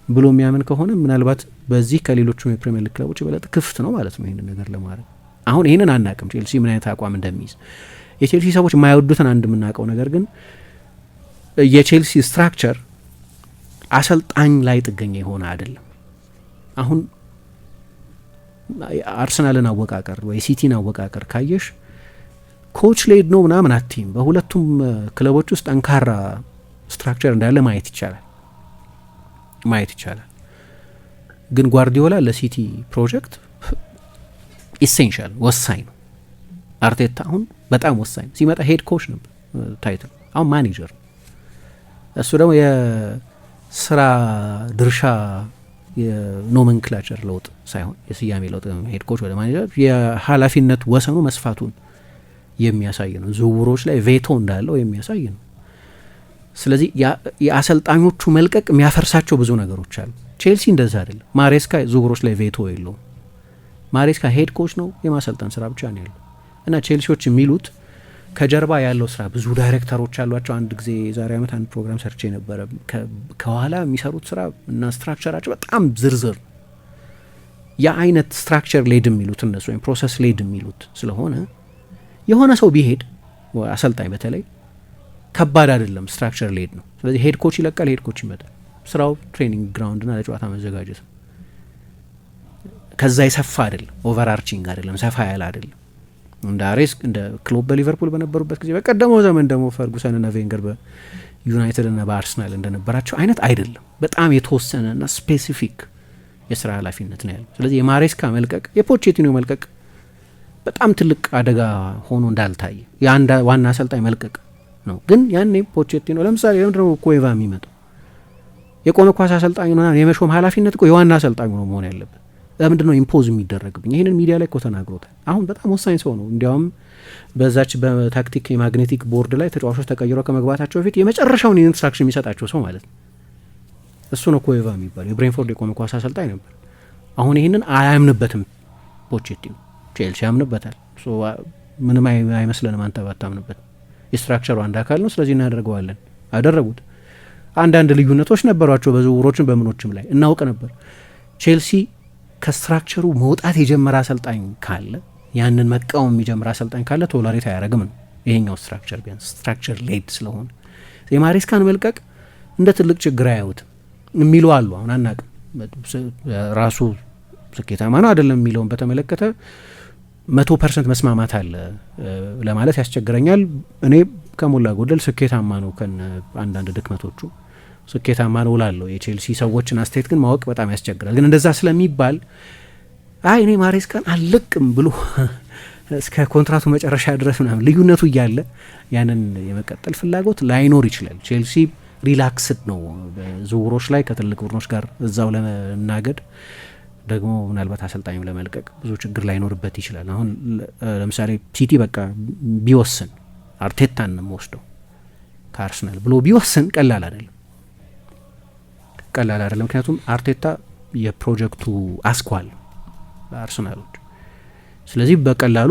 ብሎ የሚያምን ከሆነ ምናልባት በዚህ ከሌሎቹ የፕሪሚየር ሊግ ክለቦች የበለጠ ክፍት ነው ማለት ነው ይህንን ነገር ለማድረግ። አሁን ይህንን አናቅም ቼልሲ ምን አይነት አቋም እንደሚይዝ። የቼልሲ ሰዎች የማይወዱትን አንድ የምናውቀው ነገር ግን የቼልሲ ስትራክቸር አሰልጣኝ ላይ ጥገኛ የሆነ አይደለም። አሁን አርሰናልን አወቃቀር ወይ ሲቲን አወቃቀር ካየሽ ኮች ሌድ ነው ምናምን አትይም። በሁለቱም ክለቦች ውስጥ ጠንካራ ስትራክቸር እንዳለ ማየት ይቻላል። ግን ጓርዲዮላ ለሲቲ ፕሮጀክት ኢሴንሻል ወሳኝ ነው። አርቴታ አሁን በጣም ወሳኝ ነው። ሲመጣ ሄድ ኮች ነበር ታይትል፣ አሁን ማኔጀር ነው። እሱ ደግሞ የስራ ድርሻ የኖመንክላቸር ለውጥ ሳይሆን የስያሜ ለውጥ፣ ሄድ ኮች ወደ ማኔጀር የኃላፊነት ወሰኑ መስፋቱን የሚያሳይ ነው። ዝውውሮች ላይ ቬቶ እንዳለው የሚያሳይ ነው። ስለዚህ የአሰልጣኞቹ መልቀቅ የሚያፈርሳቸው ብዙ ነገሮች አሉ። ቼልሲ እንደዛ አይደለም። ማሬስካ ዝውውሮች ላይ ቬቶ የለውም። ማሬስካ ሄድ ኮች ነው፣ የማሰልጠን ስራ ብቻ ነው ያለው እና ቼልሲዎች የሚሉት ከጀርባ ያለው ስራ ብዙ ዳይሬክተሮች አሏቸው። አንድ ጊዜ ዛሬ ዓመት አንድ ፕሮግራም ሰርቼ ነበረ። ከኋላ የሚሰሩት ስራ እና ስትራክቸራቸው በጣም ዝርዝር፣ የአይነት ስትራክቸር ሌድ የሚሉት እነሱ ወይም ፕሮሰስ ሌድ የሚሉት ስለሆነ የሆነ ሰው ቢሄድ አሰልጣኝ በተለይ ከባድ አይደለም፣ ስትራክቸር ሌድ ነው። ስለዚህ ሄድ ኮች ይለቃል፣ ሄድ ኮች ይመጣል። ስራው ትሬኒንግ ግራውንድና ለጨዋታ መዘጋጀት ነው። ከዛ የሰፋ አይደለም፣ ኦቨር አርቺንግ አይደለም፣ ሰፋ ያለ አይደለም። እንደ አሬስ እንደ ክሎፕ በሊቨርፑል በነበሩበት ጊዜ በቀደመው ዘመን ደግሞ ፈርጉሰንና ቬንገር በዩናይትድና በአርሰናል እንደነበራቸው አይነት አይደለም። በጣም የተወሰነና ስፔሲፊክ የስራ ኃላፊነት ነው ያለው። ስለዚህ የማሬስካ መልቀቅ የፖቼቲኖ መልቀቅ በጣም ትልቅ አደጋ ሆኖ እንዳልታየ የአንድ ዋና አሰልጣኝ መልቀቅ ነው። ግን ያኔ ፖቼቲኖ ለምሳሌ ለምንድነው ኩዌቫ የሚመጣው? የቆመ ኳስ አሰልጣኝ ሆና የመሾም ኃላፊነት እኮ የዋና አሰልጣኙ ነው መሆን ያለበት። ለምንድነው ኢምፖዝ የሚደረግብኝ? ይህንን ሚዲያ ላይ እኮ ተናግሮታል። አሁን በጣም ወሳኝ ሰው ነው። እንዲያውም በዛች በታክቲክ የማግኔቲክ ቦርድ ላይ ተጫዋቾች ተቀይረው ከመግባታቸው በፊት የመጨረሻውን ኢንስትራክሽን የሚሰጣቸው ሰው ማለት ነው እሱ ነው ኩዌቫ የሚባለው። የብሬንፎርድ የቆመ ኳስ አሰልጣኝ ነበር። አሁን ይህንን አያምንበትም ፖቼቲኖ። ቼልሲ ያምንበታል። ምንም አይመስለንም አንተ ባታምንበት፣ የስትራክቸሩ አንድ አካል ነው፣ ስለዚህ እናደርገዋለን። አደረጉት። አንዳንድ ልዩነቶች ነበሯቸው በዝውውሮችም በምኖችም ላይ እናውቅ ነበር። ቼልሲ ከስትራክቸሩ መውጣት የጀመረ አሰልጣኝ ካለ፣ ያንን መቃወም የሚጀምር አሰልጣኝ ካለ ቶለሬት አያደርግም ነው ይሄኛው ስትራክቸር። ቢያንስ ስትራክቸር ሌድ ስለሆነ የማሬስካን መልቀቅ እንደ ትልቅ ችግር አያዩትም የሚሉ አሉ። አሁን አናቅም ራሱ ስኬታማ ነው አይደለም የሚለውን በተመለከተ 100% መስማማት አለ ለማለት ያስቸግረኛል። እኔ ከሞላ ጎደል ስኬታማ ነው ከነ አንዳንድ ድክመቶቹ ስኬታማ ነው እላለሁ። የቼልሲ ሰዎችን አስተያየት ግን ማወቅ በጣም ያስቸግራል። ግን እንደዛ ስለሚባል እኔ ማሬስካን አልለቅም ብሎ እስከ ኮንትራቱ መጨረሻ ድረስ ምናምን ልዩነቱ እያለ ያንን የመቀጠል ፍላጎት ላይኖር ይችላል። ቼልሲ ሪላክስድ ነው በዝውውሮች ላይ ከትልቅ ቡድኖች ጋር እዛው ለመናገድ ደግሞ ምናልባት አሰልጣኙ ለመልቀቅ ብዙ ችግር ላይኖርበት ይችላል። አሁን ለምሳሌ ሲቲ በቃ ቢወስን አርቴታን ነው የምወስደው ከአርሰናል ብሎ ቢወስን ቀላል አይደለም። ምክንያቱም አርቴታ የፕሮጀክቱ አስኳል አርሰናሎች። ስለዚህ በቀላሉ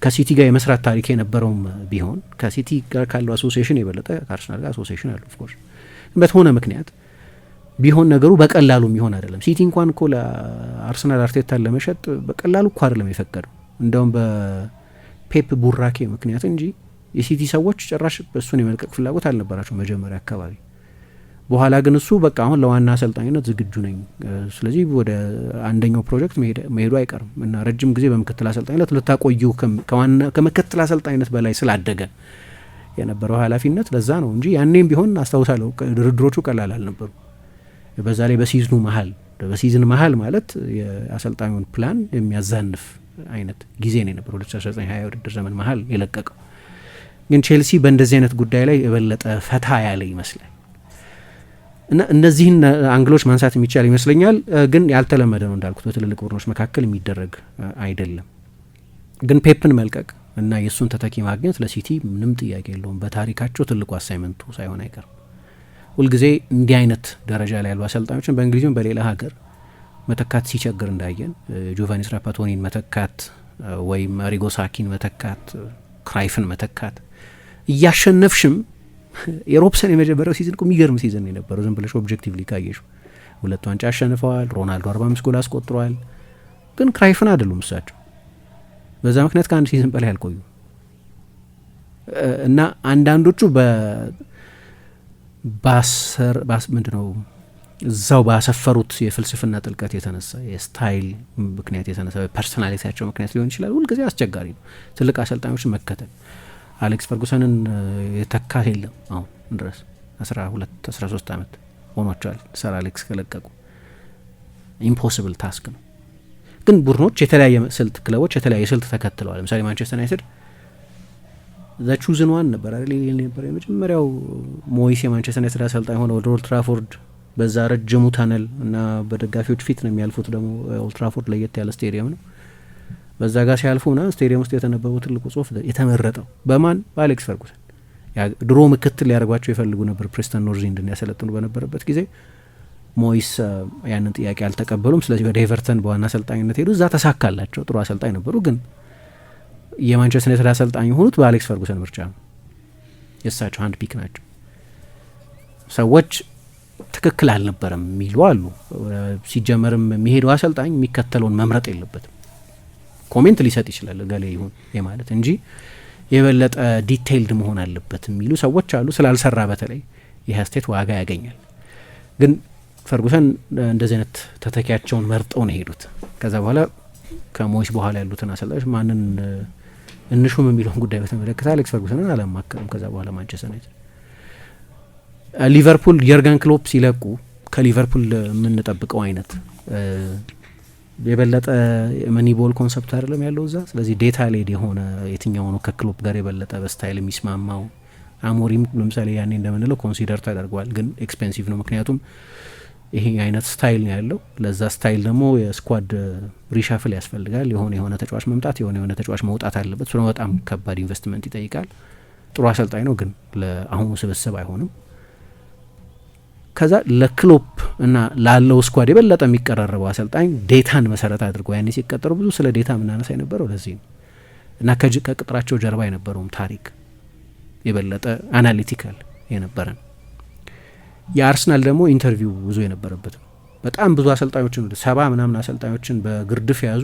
ከሲቲ ጋር የመስራት ታሪክ የነበረውም ቢሆን ከሲቲ ጋር ካለው አሶሲዬሽን የበለጠ ከአርሰናል ጋር አሶሲዬሽን አለው። ኦፍኮርስ በተሆነ ምክንያት ቢሆን ነገሩ በቀላሉ የሚሆን አይደለም። ሲቲ እንኳን እኮ ለአርሰናል አርቴታን ለመሸጥ በቀላሉ እኮ አይደለም የፈቀደው፣ እንደውም በፔፕ ቡራኬ ምክንያት እንጂ የሲቲ ሰዎች ጭራሽ እሱን የመልቀቅ ፍላጎት አልነበራቸው መጀመሪያ አካባቢ። በኋላ ግን እሱ በቃ አሁን ለዋና አሰልጣኝነት ዝግጁ ነኝ፣ ስለዚህ ወደ አንደኛው ፕሮጀክት መሄዱ አይቀርም እና ረጅም ጊዜ በምክትል አሰልጣኝነት ልታቆዩ ከምክትል አሰልጣኝነት በላይ ስላደገ የነበረው ኃላፊነት ለዛ ነው እንጂ ያኔም ቢሆን አስታውሳለሁ ድርድሮቹ ቀላል አልነበሩ። በዛ ላይ በሲዝን መሀል ማለት የአሰልጣኙን ፕላን የሚያዛንፍ አይነት ጊዜ ነው የነበረው 2019/20 ውድድር ዘመን መሀል የለቀቀው። ግን ቼልሲ በእንደዚህ አይነት ጉዳይ ላይ የበለጠ ፈታ ያለ ይመስላል እና እነዚህን አንግሎች ማንሳት የሚቻል ይመስለኛል። ግን ያልተለመደ ነው እንዳልኩት በትልልቅ ቡድኖች መካከል የሚደረግ አይደለም። ግን ፔፕን መልቀቅ እና የእሱን ተተኪ ማግኘት ለሲቲ ምንም ጥያቄ የለውም። በታሪካቸው ትልቁ አሳይመንቱ ሳይሆን አይቀርም። ሁልጊዜ እንዲህ አይነት ደረጃ ላይ ያሉ አሰልጣኞችን በእንግሊዝም በሌላ ሀገር መተካት ሲቸግር እንዳየን ጆቫኒ ትራፓቶኒን መተካት ወይም አሪጎ ሳኪን መተካት፣ ክራይፍን መተካት እያሸነፍሽም የሮብሰን የመጀመሪያው ሲዝን እኮ የሚገርም ሲዝን የነበረው ዝም ብለሽ ኦብጀክቲቭሊ ካየሹ 2 ዋንጫ አሸንፈዋል። ሮናልዶ 45 ጎል አስቆጥረዋል። ግን ክራይፍን አይደሉም እሳቸው። በዛ ምክንያት ከአንድ ሲዝን በላይ አልቆዩ እና አንዳንዶቹ ምንድነው እዛው ባሰፈሩት የፍልስፍና ጥልቀት የተነሳ የስታይል ምክንያት የተነሳ ፐርሶናሊቲያቸው ምክንያት ሊሆን ይችላል። ሁልጊዜ አስቸጋሪ ነው ትልቅ አሰልጣኞችን መከተል። አሌክስ ፈርጉሰንን የተካ የለም አሁን ድረስ 12-13 ዓመት ሆኗቸዋል ሰር አሌክስ ከለቀቁ። ኢምፖሲብል ታስክ ነው። ግን ቡድኖች የተለያየ ስልት፣ ክለቦች የተለያየ ስልት ተከትለዋል። ለምሳሌ ማንቸስተር ዩናይትድ ዘቹዝን ዋን ነበር አይደል? ነበር የመጀመሪያው ሞይስ የማንቸስተር ዩናይትድ አሰልጣኝ ሆነ ወደ ኦልድ ትራፎርድ በዛ ረጅሙ ታነል እና በደጋፊዎች ፊት ነው የሚያልፉት። ደግሞ ኦልድ ትራፎርድ ለየት ያለ ስቴዲየም ነው። በዛ ጋር ሲያልፉ ና ስቴዲየም ውስጥ የተነበበው ትልቁ ጽሁፍ የተመረጠው በማን በአሌክስ ፈርጉሰን። ድሮ ምክትል ሊያደርጓቸው የፈልጉ ነበር ፕሬስተን ኖርዝ ኢንድን ያሰለጥኑ በነበረበት ጊዜ ሞይስ ያንን ጥያቄ አልተቀበሉም። ስለዚህ ወደ ኤቨርተን በዋና አሰልጣኝነት ሄዱ። እዛ ተሳካላቸው፣ ጥሩ አሰልጣኝ ነበሩ። ግን የማንቸስተር ዩናይትድ አሰልጣኝ የሆኑት በአሌክስ ፈርጉሰን ምርጫ ነው። የእሳቸው አንድ ፒክ ናቸው። ሰዎች ትክክል አልነበረም የሚሉ አሉ። ሲጀመርም የሚሄደው አሰልጣኝ የሚከተለውን መምረጥ የለበትም። ኮሜንት ሊሰጥ ይችላል ገሌ ይሁን የማለት እንጂ የበለጠ ዲቴይልድ መሆን አለበት የሚሉ ሰዎች አሉ። ስላልሰራ በተለይ ይህ አስተያየት ዋጋ ያገኛል። ግን ፈርጉሰን እንደዚህ አይነት ተተኪያቸውን መርጠው ነው የሄዱት። ከዛ በኋላ ከሞይስ በኋላ ያሉትን አሰልጣኞች ማንን እንሹም የሚለውን ጉዳይ በተመለከተ አሌክስ ፈርጉሰንን አላማከርም። ከዛ በኋላ ማንቸስተር ዩናይትድ ሊቨርፑል የርገን ክሎፕ ሲለቁ ከሊቨርፑል የምንጠብቀው አይነት የበለጠ መኒቦል ኮንሰፕት አይደለም ያለው እዛ። ስለዚህ ዴታ ሌድ የሆነ የትኛው ነው ከክሎፕ ጋር የበለጠ በስታይል የሚስማማው? አሞሪም ለምሳሌ ያኔ እንደምንለው ኮንሲደር ተደርጓል፣ ግን ኤክስፔንሲቭ ነው። ምክንያቱም ይሄ አይነት ስታይል ነው ያለው። ለዛ ስታይል ደግሞ የስኳድ ሪሻፍል ያስፈልጋል። የሆነ ተጫዋች መምጣት፣ የሆነ ተጫዋች መውጣት አለበት። እሱ በጣም ከባድ ኢንቨስትመንት ይጠይቃል። ጥሩ አሰልጣኝ ነው፣ ግን ለአሁኑ ስብስብ አይሆንም። ከዛ ለክሎፕ እና ላለው ስኳድ የበለጠ የሚቀራረበው አሰልጣኝ ዴታን መሰረት አድርገው ያኔ ሲቀጠሩ ብዙ ስለ ዴታ ምናነሳ የነበረው ለዚህ ነው እና ከቅጥራቸው ጀርባ የነበረውም ታሪክ የበለጠ አናሊቲካል የነበረ ነው። የአርሰናል ደግሞ ኢንተርቪው ብዙ የነበረበት ነው። በጣም ብዙ አሰልጣኞችን 70 ምናምን አሰልጣኞችን በግርድፍ ያዙ።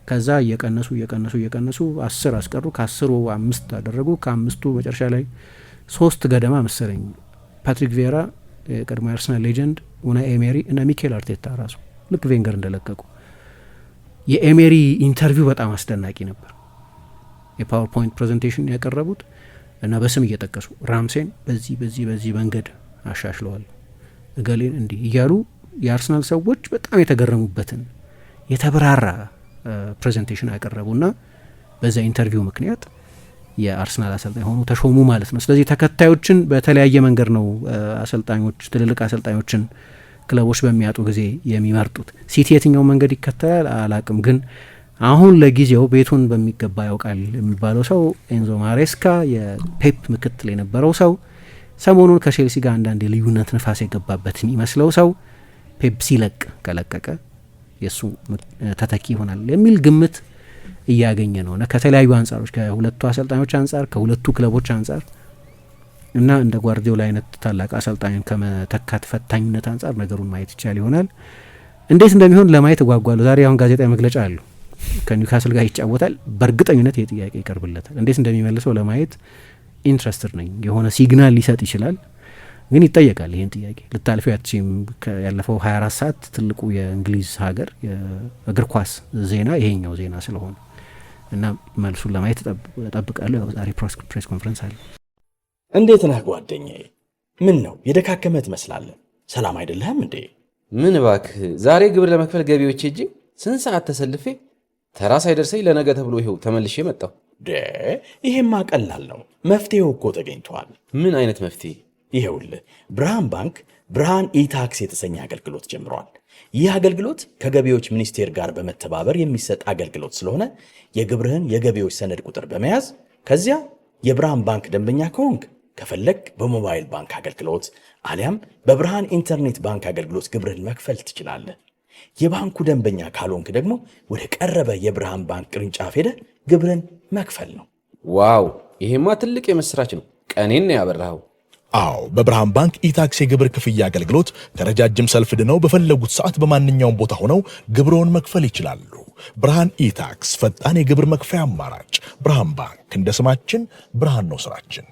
ከዛ እየቀነሱ 10 አስቀሩ። ከ10 5 አደረጉ። ከ5ቱ መጨረሻ ላይ 3 ገደማ መሰለኝ ፓትሪክ ቪዬራ የቀድሞ የአርሰናል ሌጀንድ፣ ኡናይ ኤሜሪ እና ሚኬል አርቴታ ራሱ ልክ ቬንገር እንደለቀቁ። የኤሜሪ ኢንተርቪው በጣም አስደናቂ ነበር። የፓወርፖይንት ፕሬዘንቴሽን ያቀረቡት እና በስም እየጠቀሱ ራምሴን በዚህ መንገድ አሻሽለዋል፣ እገሌን እንዲህ እያሉ የአርሰናል ሰዎች በጣም የተገረሙበትን የተብራራ ፕሬዘንቴሽን ያቀረቡና በዛ ኢንተርቪው ምክንያት የአርሰናል አሰልጣኝ ሆኑ ተሾሙ ማለት ነው። ስለዚህ ተከታዮችን በተለያየ መንገድ ነው አሰልጣኞች ትልልቅ አሰልጣኞችን ክለቦች በሚያጡ ጊዜ የሚመርጡት። ሲቲ የትኛው መንገድ ይከተላል አላቅም፣ ግን አሁን ለጊዜው ቤቱን በሚገባ ያውቃል የሚባለው ሰው ኤንዞ ማሬስካ የፔፕ ምክትል የነበረው ሰው ሰሞኑን ከቼልሲ ጋር አንዳንድ የልዩነት ንፋስ የገባበት የሚመስለው ሰው ፔፕ ሲለቅ ከለቀቀ የእሱ ተተኪ ይሆናል የሚል ግምት እያገኘ ነው እና ከተለያዩ አንጻሮች ከሁለቱ አሰልጣኞች አንጻር ከሁለቱ ክለቦች አንጻር እና እንደ ጓርዲዮላ አይነት ታላቅ አሰልጣኝን ከመተካት ፈታኝነት አንጻር ነገሩን ማየት ይቻል ይሆናል። እንዴት እንደሚሆን ለማየት እጓጓለሁ። ዛሬ አሁን ጋዜጣዊ መግለጫ አለው ከኒውካስል ጋር ይጫወታል። በእርግጠኝነት ይህ ጥያቄ ይቀርብለታል። እንዴት እንደሚመልሰው ለማየት ኢንትረስትድ ነኝ። የሆነ ሲግናል ሊሰጥ ይችላል፣ ግን ይጠየቃል። ይህን ጥያቄ ልታልፊው ያቺም ያለፈው 24 ሰዓት ትልቁ የእንግሊዝ ሀገር የእግር ኳስ ዜና ይሄኛው ዜና ስለሆነ እና መልሱን ለማየት እጠብቃለሁ። ያው ዛሬ ፕሬስ ኮንፈረንስ አለ። እንዴት ነህ ጓደኛዬ? ምን ነው የደካከመ ትመስላለህ። ሰላም አይደለህም እንዴ? ምን እባክህ፣ ዛሬ ግብር ለመክፈል ገቢዎች ሄጄ ስንት ሰዓት ተሰልፌ ተራ ሳይደርሰኝ ለነገ ተብሎ ይኸው ተመልሼ መጣሁ። ይሄማ ቀላል ነው። መፍትሄው እኮ ተገኝቷል። ምን አይነት መፍትሄ? ይኸውልህ ብርሃን ባንክ ብርሃን ኢታክስ የተሰኘ አገልግሎት ጀምሯል። ይህ አገልግሎት ከገቢዎች ሚኒስቴር ጋር በመተባበር የሚሰጥ አገልግሎት ስለሆነ የግብርህን የገቢዎች ሰነድ ቁጥር በመያዝ ከዚያ የብርሃን ባንክ ደንበኛ ከሆንክ ከፈለግ በሞባይል ባንክ አገልግሎት አሊያም በብርሃን ኢንተርኔት ባንክ አገልግሎት ግብርህን መክፈል ትችላለህ። የባንኩ ደንበኛ ካልሆንክ ደግሞ ወደ ቀረበ የብርሃን ባንክ ቅርንጫፍ ሄደህ ግብርህን መክፈል ነው። ዋው! ይሄማ ትልቅ የምስራች ነው። ቀኔን ያበራኸው። አዎ በብርሃን ባንክ ኢታክስ የግብር ክፍያ አገልግሎት ከረጃጅም ሰልፍ ድነው በፈለጉት ሰዓት በማንኛውም ቦታ ሆነው ግብርዎን መክፈል ይችላሉ። ብርሃን ኢታክስ ፈጣን የግብር መክፈያ አማራጭ። ብርሃን ባንክ እንደ ስማችን ብርሃን ነው ስራችን።